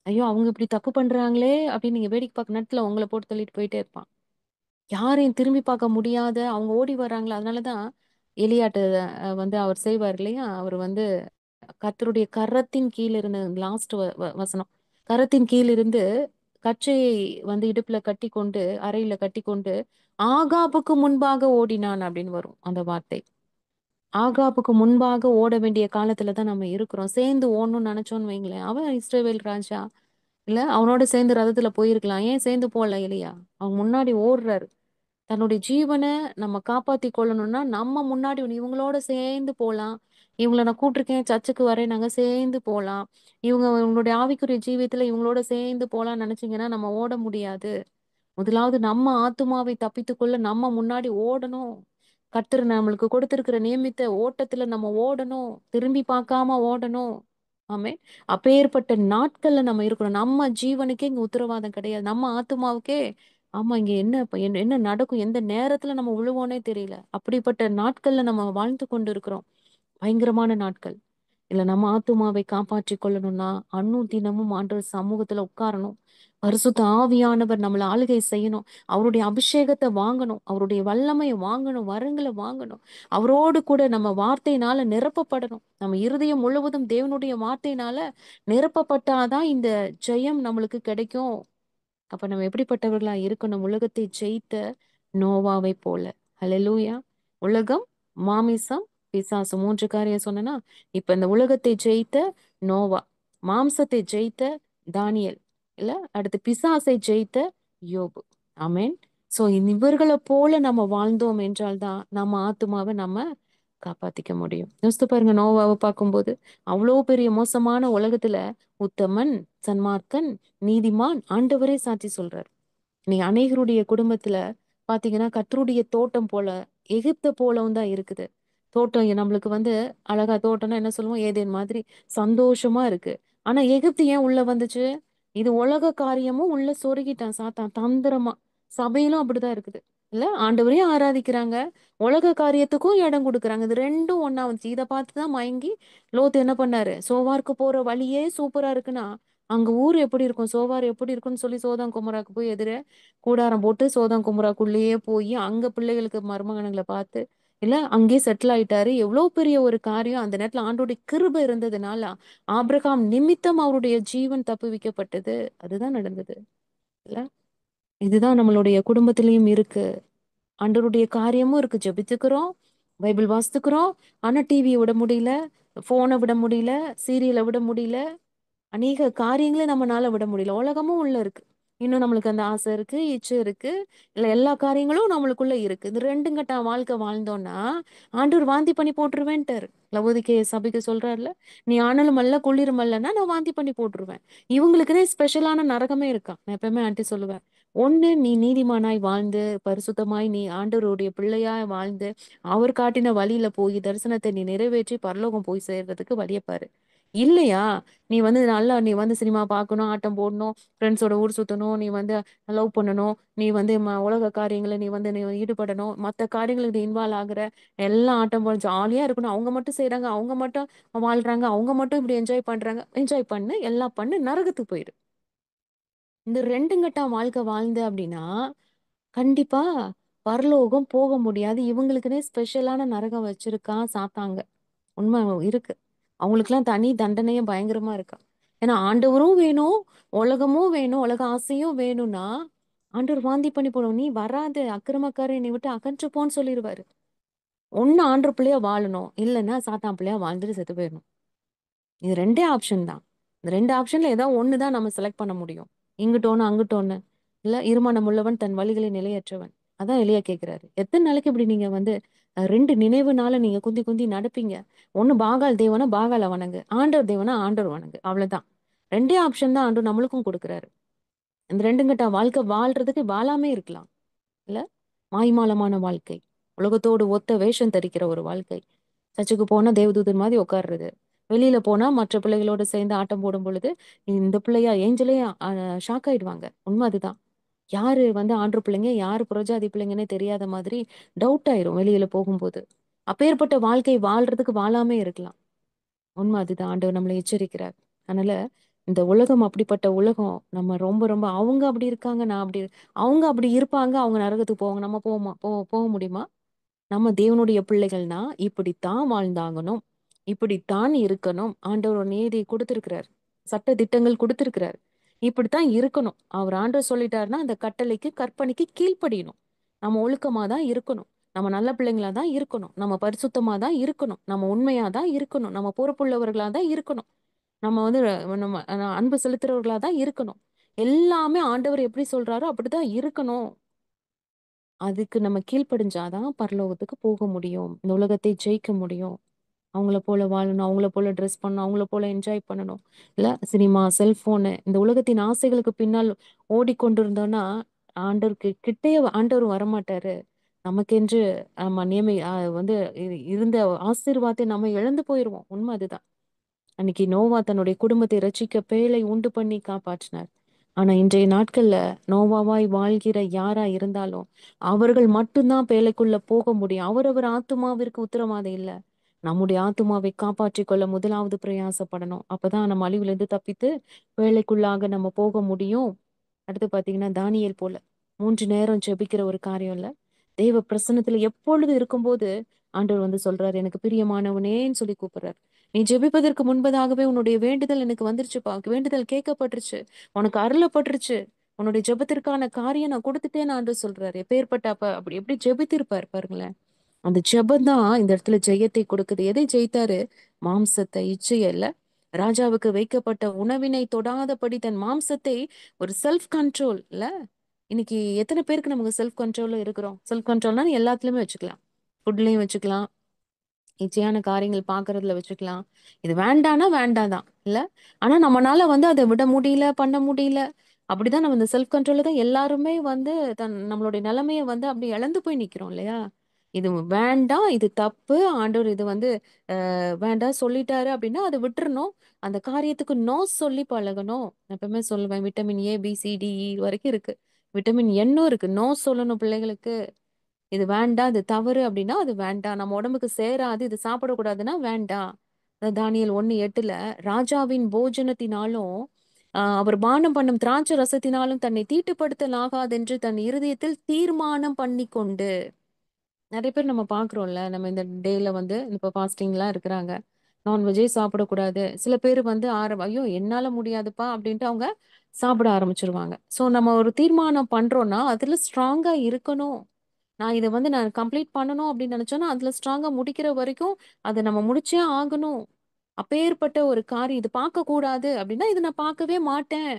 Speaker 1: ஐயோ அவங்க இப்படி தப்பு பண்றாங்களே அப்படின்னு நீங்க வேடிக்கை பார்க்க நேரத்துல உங்களை போட்டு தள்ளிட்டு போயிட்டே இருப்பான். யாரையும் திரும்பி பார்க்க முடியாத அவங்க ஓடி வர்றாங்களா. அதனாலதான் எலியாட்டு வந்து அவர் செய்வார் இல்லையா, அவர் வந்து கர்த்தருடைய கரத்தின் கீழ் இருந்த லாஸ்ட் வசனம், கரத்தின் கீழ் இருந்து கச்சையை வந்து இடுப்புல கட்டி கொண்டு, அறையில கட்டி கொண்டு ஆகாபுக்கு முன்பாக ஓடினான் அப்படின்னு வரும் அந்த வார்த்தை. ஆகாபுக்கு முன்பாக ஓட வேண்டிய காலத்துலதான் நம்ம இருக்கிறோம். சேர்ந்து ஓடணும்னு நினைச்சோன்னு வைங்களேன், அவன் இஸ்ரவேல் ராஜா இல்ல, அவனோட சேர்ந்து ரதத்துல போயிருக்கலாம். ஏன் சேர்ந்து போகல எலியா? அவங்க முன்னாடி ஓடுறாரு. தன்னுடைய ஜீவனை நம்ம காப்பாத்தி கொள்ளணும்னா நம்ம முன்னாடி இவங்களோட சேர்ந்து போலாம். இவங்கள நான் கூப்பிட்டிருக்கேன், சர்ச்சுக்கு வரேன், நாங்க சேர்ந்து போலாம். இவங்களுடைய ஆவிக்குரிய ஜீவியத்துல இவங்களோட சேர்ந்து போலாம்னு நினைச்சீங்கன்னா நம்ம ஓட முடியாது. முதலாவது நம்ம ஆத்துமாவை தப்பித்துக்கொள்ள நம்ம முன்னாடி ஓடணும். கர்த்தர் நம்மளுக்கு கொடுத்திருக்கிற நியமித்த ஓட்டத்துல நம்ம ஓடணும். திரும்பி பார்க்காம ஓடணும். ஆமே. அப்பேற்பட்ட நாட்கள்ல நம்ம இருக்கிறோம். நம்ம ஜீவனுக்கே இங்க உத்தரவாதம் கிடையாது. நம்ம ஆத்துமாவுக்கே ஆமா இங்க என்ன என்ன நடக்கும், எந்த நேரத்துல நம்ம விழுவோனே தெரியல. அப்படிப்பட்ட நாட்கள்ல நம்ம வாழ்ந்து கொண்டு இருக்கிறோம். பயங்கரமான நாட்கள். இல்ல, நம்ம ஆத்துமாவை காப்பாற்றி கொள்ளணும்னா தினமும் ஆண்டவர் சமூகத்துல உட்காரணும். பரிசுத்த ஆவியானவர் நம்மள ஆளுகை செய்யணும். அவருடைய அபிஷேகத்தை வாங்கணும். அவருடைய வல்லமையை வாங்கணும். வரங்களை வாங்கணும். அவரோடு கூட நம்ம வார்த்தையினால நிரப்பப்படணும். நம்ம இருதயம் முழுவதும் தேவனுடைய வார்த்தையினால நிரப்பப்பட்டாதான் இந்த ஜெயம் நம்மளுக்கு கிடைக்கும். அப்ப நம்ம எப்படிப்பட்டவர்களா இருக்கணும்? உலகத்தை ஜெயித்த நோவாவை போல. ஹalleluya. உலகம், மாமிசம், பிசாசு 3 காரியம் சொன்னேன்னா, இப்ப இந்த உலகத்தை ஜெயித்த நோவா, மாம்சத்தை ஜெயித்த தானியேல், இல்ல அடுத்து பிசாசை ஜெயித்த யோபு. ஆமென். சோ இவர்களை போல நம்ம வாழ்ந்தோம் என்றால்தான் நம்ம ஆத்துமாவை நம்ம காப்பாத்திக்க முடியும். யோசித்து பாருங்க, நோவாவை பார்க்கும்போது அவ்வளோ பெரிய மோசமான உலகத்துல உத்தமன், சன்மார்க்கன், நீதிமான் ஆண்டவரே சாட்சி சொல்றார். நீ அநேகருடைய குடும்பத்துல பாத்தீங்கன்னா கர்த்தருடைய தோட்டம் போல, எகிப்த போலவும் தான் இருக்குது. தோட்டம் நம்மளுக்கு அழகா தோட்டம்னா என்ன சொல்லுவோம், ஏதேன் மாதிரி சந்தோஷமா இருக்கு. ஆனா எகிப்து ஏன் உள்ள வந்துச்சு? இது உலக காரியமும் உள்ள சொருகிட்டான் சாத்தான் தந்திரமா. சபையிலும் அப்படிதான் இருக்குது. இல்ல, ஆண்டவரையும் ஆராதிக்கிறாங்க, உலக காரியத்துக்கும் இடம் கொடுக்குறாங்க. இது ரெண்டும் ஒண்ணா வந்துச்சு. இதை பார்த்துதான் மயங்கி லோத்து என்ன பண்ணாரு, சோவார்க்கு போற வழியே சூப்பரா இருக்குன்னா அங்க ஊர் எப்படி இருக்கும், சோவார் எப்படி இருக்கும்னு சொல்லி சோதம் குமராக்கு போய் எதிர கூடாரம் போட்டு சோதம் குமராக்குள்ளேயே போய் அங்க பிள்ளைகளுக்கு மருமகனுங்களை பார்த்து இல்ல அங்கேயே செட்டில் ஆயிட்டாரு. எவ்வளவு பெரிய ஒரு காரியம். அந்த நேரத்துல ஆண்டோடைய கிருபை இருந்ததுனால ஆபிரகாம் நிமித்தம் அவருடைய ஜீவன் தப்புவிக்கப்பட்டது. அதுதான் நடந்தது. இல்ல, இதுதான் நம்மளுடைய குடும்பத்திலயும் இருக்கு. ஆண்டவருடைய காரியமும் இருக்கு. ஜெபித்துக்கிறோம், பைபிள் வாசித்துக்கிறோம். ஆனா டிவியை விட முடியல, போனை விட முடியல, சீரியலை விட முடியல, அநேக காரியங்களே நம்மனால விட முடியல. உலகமும் உள்ள இருக்கு. இன்னும் நம்மளுக்கு அந்த ஆசை இருக்கு, இச்சை இருக்கு, இல்ல எல்லா காரியங்களும் நம்மளுக்குள்ள இருக்கு. இது ரெண்டும் கட்ட வாழ்க்கை வாழ்ந்தோம்னா ஆண்டவர் வாந்தி பண்ணி போட்டுருவேன்ட்டாரு. லவோதிக்கேய சபைக்கு சொல்றாருல, நீ ஆனாலும் அல்ல குளிரும் அல்லன்னா நான் வாந்தி பண்ணி போட்டுருவேன். இவங்களுக்குன்னே ஸ்பெஷலான நரகமே இருக்கா. நான் எப்பவுமே ஆண்டி சொல்லுவேன், ஒண்ணு நீ நீதிமானாய் வாழ்ந்து பரிசுத்தமாய் நீ ஆண்டவருடைய பிள்ளையாய் வாழ்ந்து அவர் காட்டின வழியில போய் தரிசனத்தை நீ நிறைவேற்றி பரலோகம் போய் சேர்றதுக்கு வழியை பாரு. இல்லையா, நீ நல்லா நீ சினிமா பார்க்கணும், ஆட்டம் போடணும், ஃப்ரெண்ட்ஸோட ஊர் சுத்தணும், நீ லவ் பண்ணணும், நீ உலக காரியங்களை நீ ஈடுபடணும், மற்ற காரியங்களுக்கு நீ இன்வால்வ் ஆகுற, எல்லாம் ஆட்டம் போட ஜாலியா இருக்கணும். அவங்க மட்டும் செய்றாங்க, அவங்க மட்டும் வாழ்றாங்க, அவங்க மட்டும் இப்படி என்ஜாய் பண்றாங்க. என்ஜாய் பண்ணு, எல்லாம் பண்ணு, நரகத்துக்கு போயிரு. இந்த ரெண்டும் கட்டா வாழ்க்கை வாழ்ந்த அப்படின்னா கண்டிப்பா பரலோகம் போக முடியாது. இவங்களுக்குன்னே ஸ்பெஷலான நரகம் வச்சிருக்கான் சாத்தாங்க. உண்மை இருக்கு. அவங்களுக்குலாம் தனி தண்டனையும் பயங்கரமா இருக்கா. ஏன்னா ஆண்டவரும் வேணும், உலகமும் வேணும், உலக ஆசையும் வேணும்னா ஆண்டவர் வாந்தி பண்ணி போடும். நீ வராத அக்கிரமக்காரன், என்னை விட்டு அகன்று போன்னு சொல்லிடுவாரு. ஒண்ணு ஆண்டவர் பிள்ளையா வாழணும், இல்லைன்னா சாத்தான் பிள்ளையா வாழ்ந்துட்டு செத்து போயிடணும். இது ரெண்டே ஆப்ஷன் தான். இந்த ரெண்டு ஆப்ஷன்ல ஏதாவது ஒண்ணுதான் நம்ம செலக்ட் பண்ண முடியும். இங்கிட்ட ஒண்ணு அங்கிட்ட ஒண்ணு. இல்ல, இருமனம் உள்ளவன் தன் வழிகளை நிலையற்றவன். அதான் எலியா கேக்குறாரு. எத்தனை நாளைக்கு இப்படி நீங்க ரெண்டு நினைவுனால நீங்க குந்தி குந்தி நடப்பீங்க. ஒண்ணு பாகால் தேவனா பாகால வணங்கு, ஆண்டவர் தேவனா ஆண்டவர் வணங்கு, அவ்வளவுதான். ரெண்டே ஆப்ஷன் தான் ஆண்டு நம்மளுக்கும் கொடுக்குறாரு. இந்த ரெண்டும் கட்டா வாழ்க்கை வாழ்றதுக்கு வாழாமே இருக்கலாம். இல்ல, மாய்மாலமான வாழ்க்கை, உலகத்தோடு ஒத்த வேஷம் தரிக்கிற ஒரு வாழ்க்கை. சர்ச்சுக்கு போனா தேவதூதர் மாதிரி உட்கார்றது, வெளியில போனா மற்ற பிள்ளைகளோட சேர்ந்து ஆட்டம் போடும் பொழுது இந்த பிள்ளையா ஏஞ்சலே ஷாக் ஆயிடுவாங்க. உண்மை அதுதான். யாரு ஆண்டு பிள்ளைங்க, யாரு புறஜாதி பிள்ளைங்கன்னே தெரியாத மாதிரி டவுட் ஆயிரும் வெளியில போகும்போது. அப்பேற்பட்ட வாழ்க்கை வாழ்றதுக்கு வாழாமே இருக்கலாம். உண்மை அதுதான். ஆண்டவர் நம்மளை எச்சரிக்கிறார். அதனால இந்த உலகம் அப்படிப்பட்ட உலகம். நம்ம ரொம்ப ரொம்ப அவங்க அப்படி இருக்காங்க, நான் அப்படி அவங்க அப்படி இருப்பாங்க, அவங்க நரகத்துக்கு போவாங்க, நம்ம போவோமா, போக முடியுமா? நம்ம தேவனுடைய பிள்ளைகள்னா இப்படித்தான் வாழ்ந்தாகணும், இப்படித்தான் இருக்கணும். ஆண்டவர் ஒரு நீதி கொடுத்திருக்கிறார், சட்ட திட்டங்கள் கொடுத்திருக்கிறார். இப்படித்தான் இருக்கணும். அவர் ஆண்டவர் சொல்லிட்டாருன்னா அந்த கட்டளைக்கு கற்பனைக்கு கீழ்ப்படியணும். நம்ம ஒழுக்கமா தான் இருக்கணும், நம்ம நல்ல பிள்ளைங்களா தான் இருக்கணும், நம்ம பரிசுத்தமா தான் இருக்கணும், நம்ம உண்மையா தான் இருக்கணும், நம்ம பொறுப்புள்ளவர்களா தான் இருக்கணும், நம்ம நம்ம அன்பு செலுத்துறவர்களா தான் இருக்கணும். எல்லாமே ஆண்டவர் எப்படி சொல்றாரோ அப்படிதான் இருக்கணும். அதுக்கு நம்ம கீழ்ப்படிஞ்சாதான் பரலோகத்துக்கு போக முடியும், இந்த உலகத்தை ஜெயிக்க முடியும். அவங்கள போல வாழணும், அவங்கள போல ட்ரெஸ் பண்ணணும், அவங்கள போல என்ஜாய் பண்ணணும். இல்ல, சினிமா, செல்போனு, இந்த உலகத்தின் ஆசைகளுக்கு பின்னால் ஓடிக்கொண்டிருந்தோம்னா ஆண்டவருக்கு கிட்டே ஆண்டவர் வரமாட்டாரு. நமக்கென்று நம்ம நியமி இருந்த ஆசீர்வாதத்தை நம்ம இழந்து போயிருவோம். உண்மை அதுதான். அன்னைக்கு நோவா தன்னுடைய குடும்பத்தை ரட்சிக்க பேழை உண்டு பண்ணி காப்பாற்றினார். ஆனா இன்றைய நாட்கள்ல நோவாவாய் வாழ்கிற யாரா இருந்தாலும் அவர்கள் மட்டும்தான் பேழைக்குள்ள போக முடியும். அவரவர் ஆத்துமாவிற்கு உத்தரவாதம் இல்ல. நம்முடைய ஆத்துமாவை காப்பாற்றிக் கொள்ள முதலாவது பிரயாசப்படணும். அப்பதான் நம்ம அழிவிலிருந்து தப்பித்து வேலைக்குள்ளாக நம்ம போக முடியும். அடுத்து பாத்தீங்கன்னா தானியேல் போல 3 நேரம் ஜெபிக்கிற ஒரு காரியம் இல்ல, தெய்வ பிரசன்னத்துல எப்பொழுது இருக்கும்போது ஆண்டவர் சொல்றாரு, எனக்கு பிரியமானவனேன்னு சொல்லி கூப்பிடுறாரு. நீ ஜெபிப்பதற்கு முன்பதாகவே உன்னுடைய வேண்டுதல் எனக்கு வந்துருச்சுப்பா, வேண்டுதல் கேட்கப்பட்டுருச்சு, உனக்கு அருளப்பட்டுருச்சு, உன்னுடைய ஜெபத்திற்கான காரியம் நான் கொடுத்துட்டேன்னு ஆண்டவர் சொல்றாரு. எப்பேற்பட்ட அப்ப அப்படி எப்படி ஜெபித்திருப்பாரு பாருங்களேன். அந்த ஜெபம் தான் இந்த இடத்துல ஜெயத்தை கொடுக்குது. எதை ஜெயித்தாரு? மாம்சத்தை, இச்சைய இல்ல, ராஜாவுக்கு வைக்கப்பட்ட உணவினை தொடாதபடி தன் மாம்சத்தை ஒரு செல்ஃப் கண்ட்ரோல் இல்ல. இன்னைக்கு எத்தனை பேருக்கு நமக்கு செல்ஃப் கண்ட்ரோல்ல இருக்கிறோம்? செல்ஃப் கண்ட்ரோல்னா எல்லாத்துலயுமே வச்சுக்கலாம், ஃபுட்லயும் வச்சுக்கலாம், இச்சையான காரியங்கள் பார்க்கறதுல வச்சுக்கலாம். இது வேண்டான்னா வேண்டாம் தான் இல்ல. ஆனா நம்மனால வந்து அத விட முடியல, பண்ண முடியல. அப்படிதான் நம்ம இந்த செல்ஃப் கண்ட்ரோல்ல தான் எல்லாருமே வந்து நம்மளுடைய நிலைமைய வந்து அப்படி இழந்து போய் நிக்கிறோம் இல்லையா? இது வேண்டாம், இது தப்பு, ஆண்டவர் இது வந்து வேண்டாம் சொல்லிட்டாரு அப்படின்னா அத விட்டுறணும். அந்த காரியத்துக்கு நோ சொல்லி பழகணும். நான் எப்பவுமே சொல்லுவேன், vitamin A, B, C, D, E வரைக்கும் இருக்கு. விட்டமின் எண்ணும் இருக்கு. நோ சொல்லணும் பிள்ளைகளுக்கு. இது வேண்டாம், இது தவறு அப்படின்னா அது வேண்டாம். நம்ம உடம்புக்கு சேராது, இது சாப்பிடக்கூடாதுன்னா வேண்டாம். தானியேல் 1:8 ராஜாவின் போஜனத்தினாலும் அவர் பானம் பண்ணும் திராட்சை ரசத்தினாலும் தன்னை தீட்டுப்படுத்தலாகாதென்று தன் இருதயத்தில் தீர்மானம் பண்ணி கொண்டு. நிறைய பேர் நம்ம பாக்குறோம்ல, நம்ம இந்த டேல வந்து இப்ப ஃபாஸ்டிங்லாம் இருக்கிறாங்க. நான்வெஜ்ஜே சாப்பிடக்கூடாது. சில பேர் வந்து ஐயோ என்னால முடியாதுப்பா அப்படின்ட்டு அவங்க சாப்பிட ஆரம்பிச்சிருவாங்க. சோ நம்ம ஒரு தீர்மானம் பண்றோம்னா அதுல ஸ்ட்ராங்கா இருக்கணும். நான் கம்ப்ளீட் பண்ணணும் அப்படின்னு நினைச்சோன்னா, அதுல ஸ்ட்ராங்கா முடிக்கிற வரைக்கும் அத நம்ம முடிச்சே ஆகணும். அப்பேற்பட்ட ஒரு காரியம் இது பார்க்கக்கூடாது அப்படின்னா, இத நான் பார்க்கவே மாட்டேன்.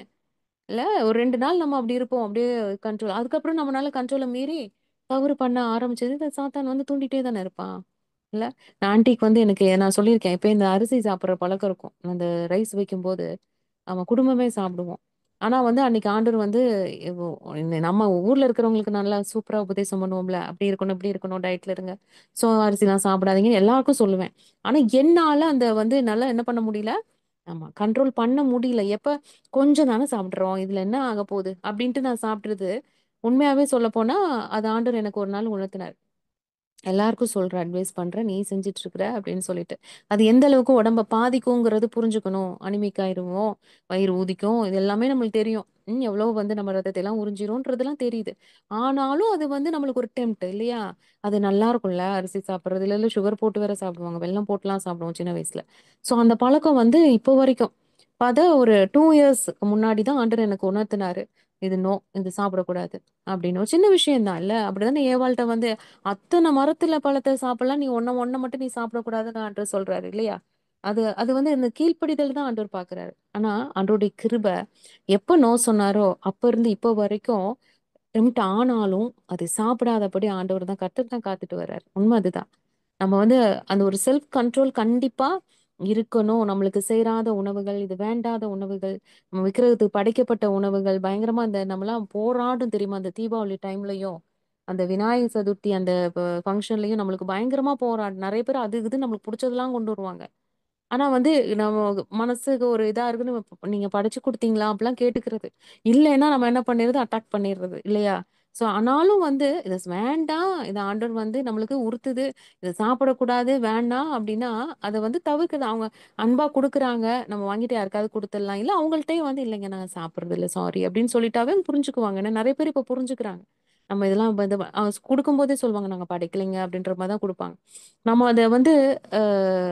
Speaker 1: இல்ல ஒரு 2 நாள் நம்ம அப்படி இருப்போம். அப்படியே கண்ட்ரோல். அதுக்கப்புறம் நம்மனால கண்ட்ரோல மீறி தவறு பண்ண ஆரம்பிச்சது, இந்த சாத்தான் வந்து தூண்டிட்டே தானே இருப்பான். இல்ல? ஆன்டிக்கு வந்து நான் சொல்லியிருக்கேன். இப்ப இந்த அரிசி சாப்பிடுற பழக்கம் இருக்கும். அந்த ரைஸ் வைக்கும்போது ஆமா. குடும்பமே சாப்பிடுவோம். ஆனா வந்து அன்னைக்கு ஆண்டவர் வந்து இவ் நம்ம ஊர்ல இருக்கிறவங்களுக்கு நல்லா சூப்பரா உபதேசம் பண்ணுவோம்ல. அப்படி இருக்கணும், இப்படி இருக்கணும், டயட்ல இருங்க. அரிசிலாம் சாப்பிடாதீங்கன்னு எல்லாருக்கும் சொல்லுவேன். ஆனா என்னால அந்த வந்து என்னால என்ன பண்ண முடியல? ஆமா. கண்ட்ரோல் பண்ண முடியல. கொஞ்சம் தானே சாப்பிடுறோம். இதுல என்ன ஆகப்போகுது? அப்படின்ட்டு நான் சாப்பிடுறது. உண்மையாவே சொல்லப்போனா, அது ஆண்டவர் எனக்கு ஒரு நாள் உணர்த்தினார். எல்லாருக்கும் சொல்றேன், அட்வைஸ் பண்றேன். நீ செஞ்சுட்டு இருக்கிற அப்படின்னு சொல்லிட்டு. அது எந்த அளவுக்கு உடம்ப பாதிக்குங்கிறது புரிஞ்சுக்கணும். அனிமிக் ஆயிருவோம், வயிறு ஊதிக்கும். இது எல்லாமே நம்மளுக்கு தெரியும். எவ்வளோ வந்து நம்ம ரத்தத்தை எல்லாம் உறிஞ்சிரும்ன்றதெல்லாம் தெரியுது. ஆனாலும் அது வந்து நம்மளுக்கு ஒரு டெம்ப்ட் இல்லையா? அது நல்லா இருக்கும்ல அரிசி சாப்பிடுறது. இல்ல சுகர் போட்டு வேற சாப்பிடுவாங்க. வெல்லம் போட்டுலாம் சாப்பிடுவோம் சின்ன வயசுல. சோ அந்த பழக்கம் வந்து இப்போ வரைக்கும். ஒரு 2 இயர்ஸ்க்கு முன்னாடி தான் ஆண்டவர் எனக்கு உணர்த்தினாரு. இது நோ, இது சாப்பிடக்கூடாது அப்படின்னு. ஒரு சின்ன விஷயம் தான் இல்ல. அப்படிதானே ஏவாள்கிட்ட வந்து அத்தனை மரத்துல பழத்தை சாப்பிடலாம். நீ ஒண்ண மட்டும் நீ சாப்பிடக்கூடாதுன்னு ஆண்டவர் சொல்றாரு இல்லையா? அது அது வந்து இந்த கீழ்ப்படிதல் தான் ஆண்டவர் பாக்குறாரு. ஆனா ஆண்டவருடைய கிருபை எப்ப நோ சொன்னாரோ அப்ப இருந்து இப்போ வரைக்கும் டெம்ப்ட் ஆனாலும் அதை சாப்பிடாதபடி ஆண்டவர் தான் கர்த்தர் தான் காத்துட்டு வர்றாரு. உண்மை அதுதான். நம்ம வந்து அந்த ஒரு செல்ஃப் கண்ட்ரோல் கண்டிப்பா இருக்கணும். நம்மளுக்கு சேராத உணவுகள், இது வேண்டாத உணவுகள், நம்ம விக்கிரகத்துக்கு படைக்கப்பட்ட உணவுகள், பயங்கரமா அந்த நம்மலாம் போராடும் தெரியுமா? அந்த தீபாவளி டைம்லயும், அந்த விநாயகர் சதுர்த்தி அந்த ஃபங்க்ஷன்லயும் நம்மளுக்கு பயங்கரமா போராடும். நெறைய பேர் அது இது நம்மளுக்கு புடிச்சதெல்லாம் கொண்டு வருவாங்க. ஆனா வந்து நம்ம மனசுக்கு ஒரு இதா இருக்குன்னு நீங்க படைச்சு குடுத்தீங்களா? அப்படிலாம் கேட்டுக்கிறது. இல்லைன்னா நம்ம என்ன பண்ணிறது? அட்டாக் பண்ணிறது இல்லையா? ஆனாலும் வந்து இது வேண்டாம். இது ஆண்டவர் வந்து நம்மளுக்கு உறுத்துது. இத சாப்பிடக்கூடாது, வேண்டாம் அப்படின்னா, அத வந்து தவிர்க்குது. அவங்க அன்பா குடுக்குறாங்க. நம்ம வாங்கிட்டு யாருக்காவது குடுத்துடலாம். இல்ல அவங்கள்ட்டயும் வந்து இல்லைங்க நாங்க சாப்பிடுறது இல்ல. சாரி அப்படின்னு சொல்லிட்டாவே புரிஞ்சுக்குவாங்க. ஏன்னா நெறைய பேர் இப்ப புரிஞ்சுக்கிறாங்க. நம்ம இதெல்லாம் இது குடுக்கும்போதே சொல்லுவாங்க, நாங்க படைக்கலைங்க அப்படின்ற மாரி தான் குடுப்பாங்க. நம்ம அத வந்து அ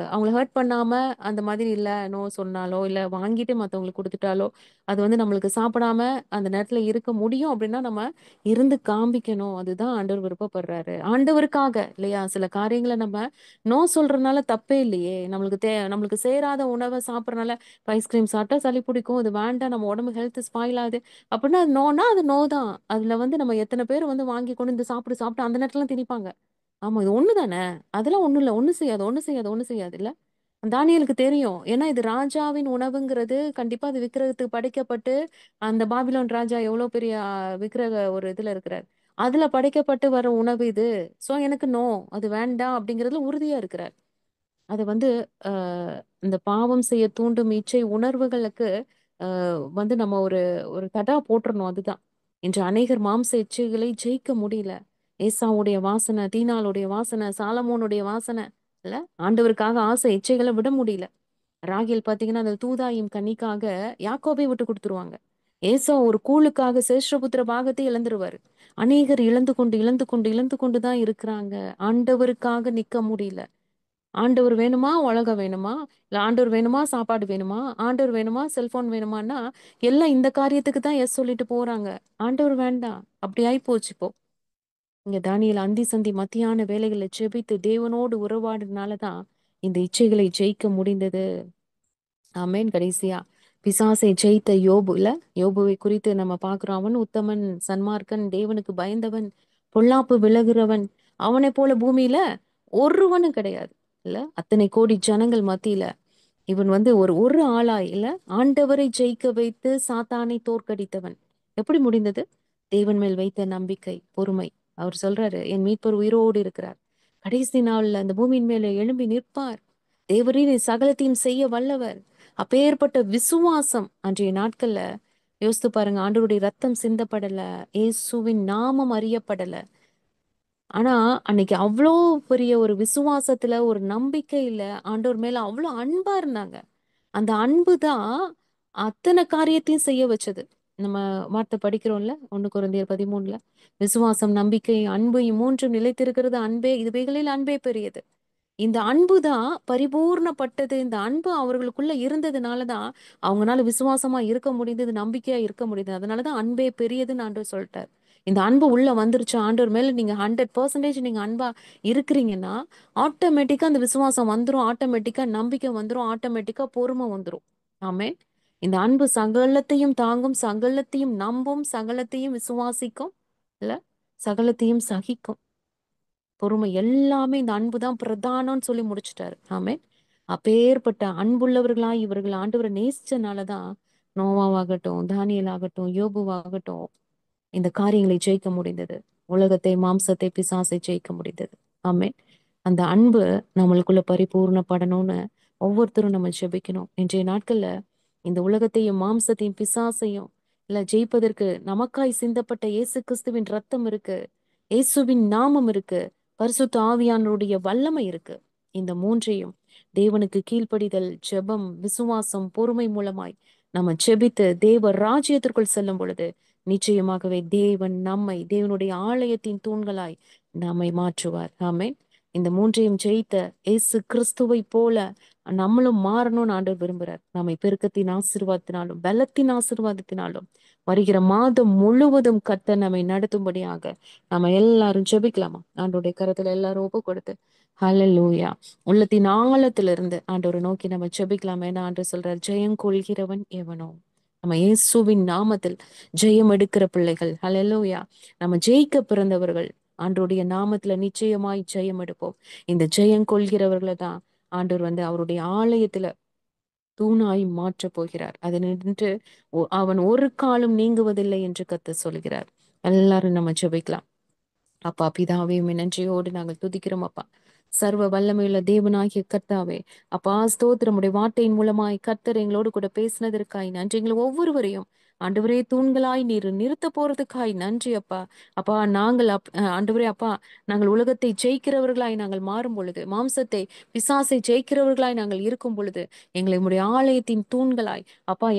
Speaker 1: அவங்கள ஹர்ட் பண்ணாம அந்த மாதிரி இல்ல, நோ சொன்னாலோ, இல்ல வாங்கிட்டு மத்தவங்களுக்கு குடுத்துட்டாலோ, அது வந்து நம்மளுக்கு சாப்பிடாம அந்த நேரத்துல இருக்க முடியும் அப்படின்னா, நம்ம இருந்து காண்பிக்கணும். அதுதான் ஆண்டவர் விருப்பப்படுறாரு. ஆண்டவருக்காக இல்லையா? சில காரியங்கள நம்ம நோ சொல்றதுனால தப்பே இல்லையே! நம்மளுக்கு சேராத உணவ சாப்பிடுறனால இப்ப ஐஸ்கிரீம் சாப்பிட்டா சளி பிடிக்கும். இது வேண்டாம். நம்ம உடம்பு ஹெல்த் ஸ்பாயில் ஆகுது. அப்படின்னா அது நோனா, அது நோ தான். அதுல வந்து நம்ம எத்தன பேர் வந்து வாங்கி கொண்டு வந்து சாப்பிடு சாப்பிட்டு அந்த நேரத்துலலாம் திணிப்பாங்க. ஆமா இது ஒண்ணு தானே! அதெல்லாம் ஒண்ணும் இல்ல. ஒண்ணும் செய்யாது, ஒண்ணும் செய்யாது, ஒண்ணும் செய்யாது இல்ல? தானியேலுக்கு தெரியும். ஏன்னா இது ராஜாவின் உணவுங்கிறது கண்டிப்பா அது விக்கிரகத்துக்கு படைக்கப்பட்டு, அந்த பாபிலோன் ராஜா எவ்வளோ பெரிய விக்கிரக ஒரு இதுல இருக்கிறார். அதுல படைக்கப்பட்டு வர உணவு இது. எனக்கு நோ. அது வேண்டாம் அப்படிங்கிறதுல உறுதியா இருக்கிறார். அது வந்து அ இந்த பாவம் செய்ய தூண்டும் இச்சை உணர்வுகளுக்கு வந்து நம்ம ஒரு ஒரு தடா போட்டுறணும் அதுதான். இன்று அநேகர் மாம்ச இச்சைகளை ஜெயிக்க முடியல. ஏசாவுடைய வாசனை, தீனாளுடைய வாசனை, சாலமோனுடைய வாசனை இல்ல ஆண்டவருக்காக ஆசை இச்சைகளை விட முடியல. ராகேல் பாத்தீங்கன்னா அந்த தூதாயும் கன்னிக்காக யாக்கோபை விட்டு கொடுத்துருவாங்க. ஏசா ஒரு கூழுக்காக சேஷ்டபுத்திர பாகத்தை இழந்துருவாரு. அநேகர் இழந்து கொண்டு தான் இருக்கிறாங்க. ஆண்டவருக்காக நிக்க முடியல. ஆண்டவர் வேணுமா? உலகம் வேணுமா? இல்ல ஆண்டவர் வேணுமா? சாப்பாடு வேணுமா? ஆண்டவர் வேணுமா? செல்போன் வேணுமான்னா, எல்லாம் இந்த காரியத்துக்கு தான் எஸ் சொல்லிட்டு போறாங்க. ஆண்டவர் வேண்டாம். அப்படி ஆயிப்போச்சு இப்போ. இங்க தானியேல் அந்தி சந்தி மத்தியான வேலைகளை ஜெபித்து தேவனோடு உறவாடுறதுனால தான் இந்த இச்சைகளை ஜெயிக்க முடிந்தது. ஆமென். கடைசியா பிசாசை ஜெயித்த யோபு இல்ல? யோபுவை குறித்து நம்ம பார்க்கிறோம். அவன் உத்தமன், சன்மார்க்கன், தேவனுக்கு பயந்தவன், பொல்லாப்பு விலகுறவன். அவனைப் போல பூமியில ஒருவனும் கிடையாது. இல்ல அத்தனை கோடி ஜனங்கள் மத்தியில இவன் வந்து ஒரு ஒரு ஆளாய் இல்ல ஆண்டவரை ஜெயிக்க வைத்து சாத்தானை தோற்கடித்தவன். எப்படி முடிந்தது? தேவன் மேல் வைத்த நம்பிக்கை, பொறுமை. அவர் சொல்றாரு, என் மீட்பர் உயிரோடு இருக்கிறார், கடைசி நாள்ல அந்த பூமியின் மேல எழும்பி நிற்பார், தேவரீர் சகலத்தையும் செய்ய வல்லவர். அப்பேற்பட்ட விசுவாசம் அன்றைய நாட்கள்ல யோசித்து பாருங்க. ஆண்டவருடைய ரத்தம் சிந்தப்படல, இயேசுவின் நாமம் அறியப்படல. ஆனா அன்னைக்கு அவ்வளோ பெரிய ஒரு விசுவாசத்துல, ஒரு நம்பிக்கையில ஆண்டவர் மேல அவ்வளோ அன்பா இருந்தாங்க. அந்த அன்பு தான் அத்தனை காரியத்தையும் செய்ய வச்சது. நம்ம வார்த்தை படிக்கிறோம்ல, 1 Corinthians 13 விசுவாசம், நம்பிக்கை, அன்பு மூன்றும் நிலைத்திருக்கிறது அன்பே, இதுவைகளில் அன்பே பெரியது. இந்த அன்பு தான் பரிபூர்ணப்பட்டது. இந்த அன்பு அவர்களுக்குள்ள இருந்ததுனாலதான் அவங்களால விசுவாசமா இருக்க முடிந்தது, நம்பிக்கையா இருக்க முடியுது. அதனாலதான் அன்பே பெரியதுன்னு ஆண்டவர் சொல்லிட்டார். இந்த அன்பு உள்ள வந்துருச்சு ஆண்டவர் மேல, நீங்க 100% நீங்க அன்பா இருக்கிறீங்கன்னா ஆட்டோமேட்டிக்கா அந்த விசுவாசம் வந்துரும், ஆட்டோமேட்டிக்கா நம்பிக்கை வந்துரும், ஆட்டோமேட்டிக்கா பொறுமை வந்துரும். ஆமே. இந்த அன்பு சகலத்தையும் தாங்கும், சகலத்தையும் நம்பும், சகலத்தையும் விசுவாசிக்கும், இல்ல சகலத்தையும் சகிக்கும். பொறுமை எல்லாமே இந்த அன்பு தான் பிரதானம்னு சொல்லி முடிச்சிட்டாரு. ஆமே. அப்பேற்பட்ட அன்புள்ளவர்களா இவர்கள் ஆண்டவரை நேசிச்சனாலதான் நோவாவாகட்டும், தானியேல் ஆகட்டும், யோபுவாகட்டும் இந்த காரியங்களை ஜெயிக்க முடிந்தது. உலகத்தை, மாம்சத்தை, பிசாசை ஜெயிக்க முடிந்தது. ஆமே. அந்த அன்பு நம்மளுக்குள்ள பரிபூர்ணப்படணும்னு ஒவ்வொருத்தரும் நம்ம ஜெபிக்கணும். இன்றைய நாட்கள்ல இந்த உலகத்தையும், மாம்சத்தையும், பிசாசையும் இல்ல ஜெயிப்பதற்கு நமக்காய் சிந்தப்பட்ட இயேசு கிறிஸ்துவின் ரத்தம் இருக்கு, இயேசுவின் நாமம் இருக்கு, பரிசுத்த ஆவியானவருடைய வல்லமை இருக்கு. இந்த மூன்றையும் தேவனுக்கு கீழ்ப்படிதல், ஜெபம், விசுவாசம், பொறுமை மூலமாய் நம்ம ஜெபித்து தேவ ராஜ்யத்திற்குள் செல்லும் பொழுது நிச்சயமாகவே தேவன் நம்மை தேவனுடைய ஆலயத்தின் தூண்களாய் நம்மை மாற்றுவார். ஆமென். இந்த மூன்றையும் ஜெயித்த இயேசு கிறிஸ்துவை போல நம்மளும் மாறணும்னு ஆண்டவர் விரும்புறார். நம்மை பெருக்கத்தின் ஆசீர்வாதத்தினாலும் பலத்தின் ஆசீர்வாதத்தினாலும் வருகிற மாதம் முழுவதும் கர்த்தர் நம்மை நடத்தும்படியாக நம்ம எல்லாரும் ஜெபிக்கலாமா? ஆண்டவருடைய கரத்துல எல்லாரும் ஒப்பு கொடுத்து ஹல்லேலூயா உள்ளத்தின் ஆழத்திலிருந்து ஆண்டவரை நோக்கி நம்ம ஜெபிக்கலாம். ஏன்னா ஆண்டவர் சொல்றார், ஜெயம் கொள்கிறவன் எவனோ. நம்ம இயேசுவின் நாமத்தில் ஜெயம் எடுக்கிற பிள்ளைகள். ஹல்லேலூயா. நம்ம ஜெயிக்க பிறந்தவர்கள். ஆண்டவருடைய நாமத்துல நிச்சயமாய் ஜெயம் எடுப்போம். இந்த ஜெயம் கொள்கிறவர்களை தான் ஆண்டவர் வந்து அவருடைய ஆலயத்துல தூணாய் மாற்றப் போகிறார். அது நின்று அவன் ஒரு காலும் நீங்குவதில்லை என்று கர்த்தர் சொல்கிறார். எல்லாரும் நம்ம ஜெபிக்கலாம். அப்பா பிதாவே, உம்மை நன்றியோடு நாங்கள் துதிக்கிறோம் அப்பா. சர்வ வல்லமையுள்ள தேவனாகிய கர்த்தாவே, அப்பா ஸ்தோத்திரம். உடைய வார்த்தையின் மூலமாய் கர்த்தர் எங்களோடு கூட பேசினதற்காய் நன்றி. எங்களை ஒவ்வொருவரையும் ஆண்டவரே தூண்களாய் நீர் நிறுத்த போறதுக்காய் நன்றி அப்பா. அப்பா நாங்கள் ஆண்டவரே அப்பா, நாங்கள் உலகத்தை ஜெயிக்கிறவர்களாய் நாங்கள் மாறும் பொழுது, மாம்சத்தை, பிசாசை ஜெயிக்கிறவர்களாய் நாங்கள் இருக்கும் பொழுது, எங்களை உடைய ஆலயத்தின் தூண்களாய் அப்பா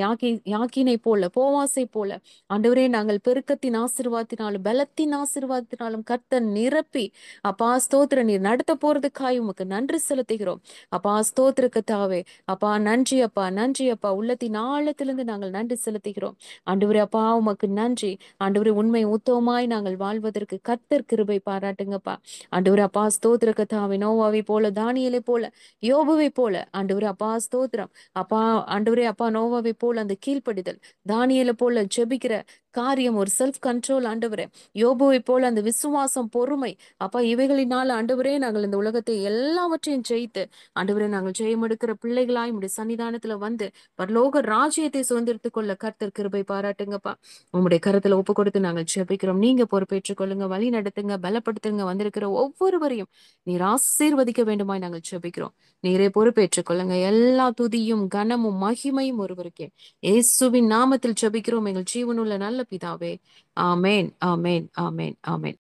Speaker 1: யாக்கீனை போல, போவாசை போல ஆண்டவரே நாங்கள் பெருக்கத்தின் ஆசீர்வாதத்தினாலும் பலத்தின் ஆசீர்வாதத்தினாலும் கர்த்தர் நிரப்பி அப்பா ஸ்தோத்திர நீர் நடத்த போறதுக்காய் உமக்கு நன்றி செலுத்துகிறோம். அப்பா ஸ்தோத்திர கர்த்தாவே, அப்பா நன்றி அப்பா, நன்றி அப்பா. உள்ளத்தின் ஆழத்திலிருந்து நாங்கள் நன்றி செலுத்துகிறோம். ஆண்டவரே அப்பா உமக்கு நன்றி. ஆண்டவரே உண்மை உத்தவமாய் நாங்கள் வாழ்வதற்கு கர்த்தர் கிருபை பாராட்டுங்கப்பா. ஆண்டவரே அப்பா ஸ்தோத்திர கர்த்தாவே, நோவாவை போல, தானியேலை போல, யோபுவை போல ஆண்டவரே அப்பா ஸ்தோத்திரம். அப்பா ஆண்டவரே அப்பா நோவாவை போல அந்த கீழ்ப்படிதல், தானியேலை போல ஜெபிக்கிற காரியம், ஒரு செல்ஃப் கண்ட்ரோல் ஆண்டவரே, யோபுவை போல அந்த விசுவாசம், பொறுமை அப்பா இவைகளினால் ஆண்டவரே நாங்கள் இந்த உலகத்தை எல்லாவற்றையும் ஜெயித்து ஆண்டவரே நாங்கள் ஜெயம் எடுக்கிற பிள்ளைகளாய் உம்முடைய சன்னிதானத்துல வந்து பரலோக ராஜ்யத்தை சுதந்திரத்துக் கொள்ள கர்த்தர் கிருபை பாராட்டுங்கப்பா. உம்முடைய கரத்துல ஒப்பு கொடுத்து நாங்கள் ஜெபிக்கிறோம். நீங்க பொறுப்பேற்றுக் கொள்ளுங்க, வழி நடத்துங்க, பலப்படுத்துங்க. வந்திருக்கிற ஒவ்வொருவரையும் நீர் ஆசீர்வதிக்க வேண்டுமாய் நாங்கள் ஜெபிக்கிறோம். நீரே பொறுப்பேற்றுக் கொள்ளுங்க. எல்லா துதியும் கனமும் மகிமையும் ஒருவருக்கே. இயேசுவின் நாமத்தில் ஜெபிக்கிறோம் எங்கள் ஜீவனுள்ள நல்ல பிதாவே. ஆமேன், ஆமேன், ஆமேன், ஆமேன்.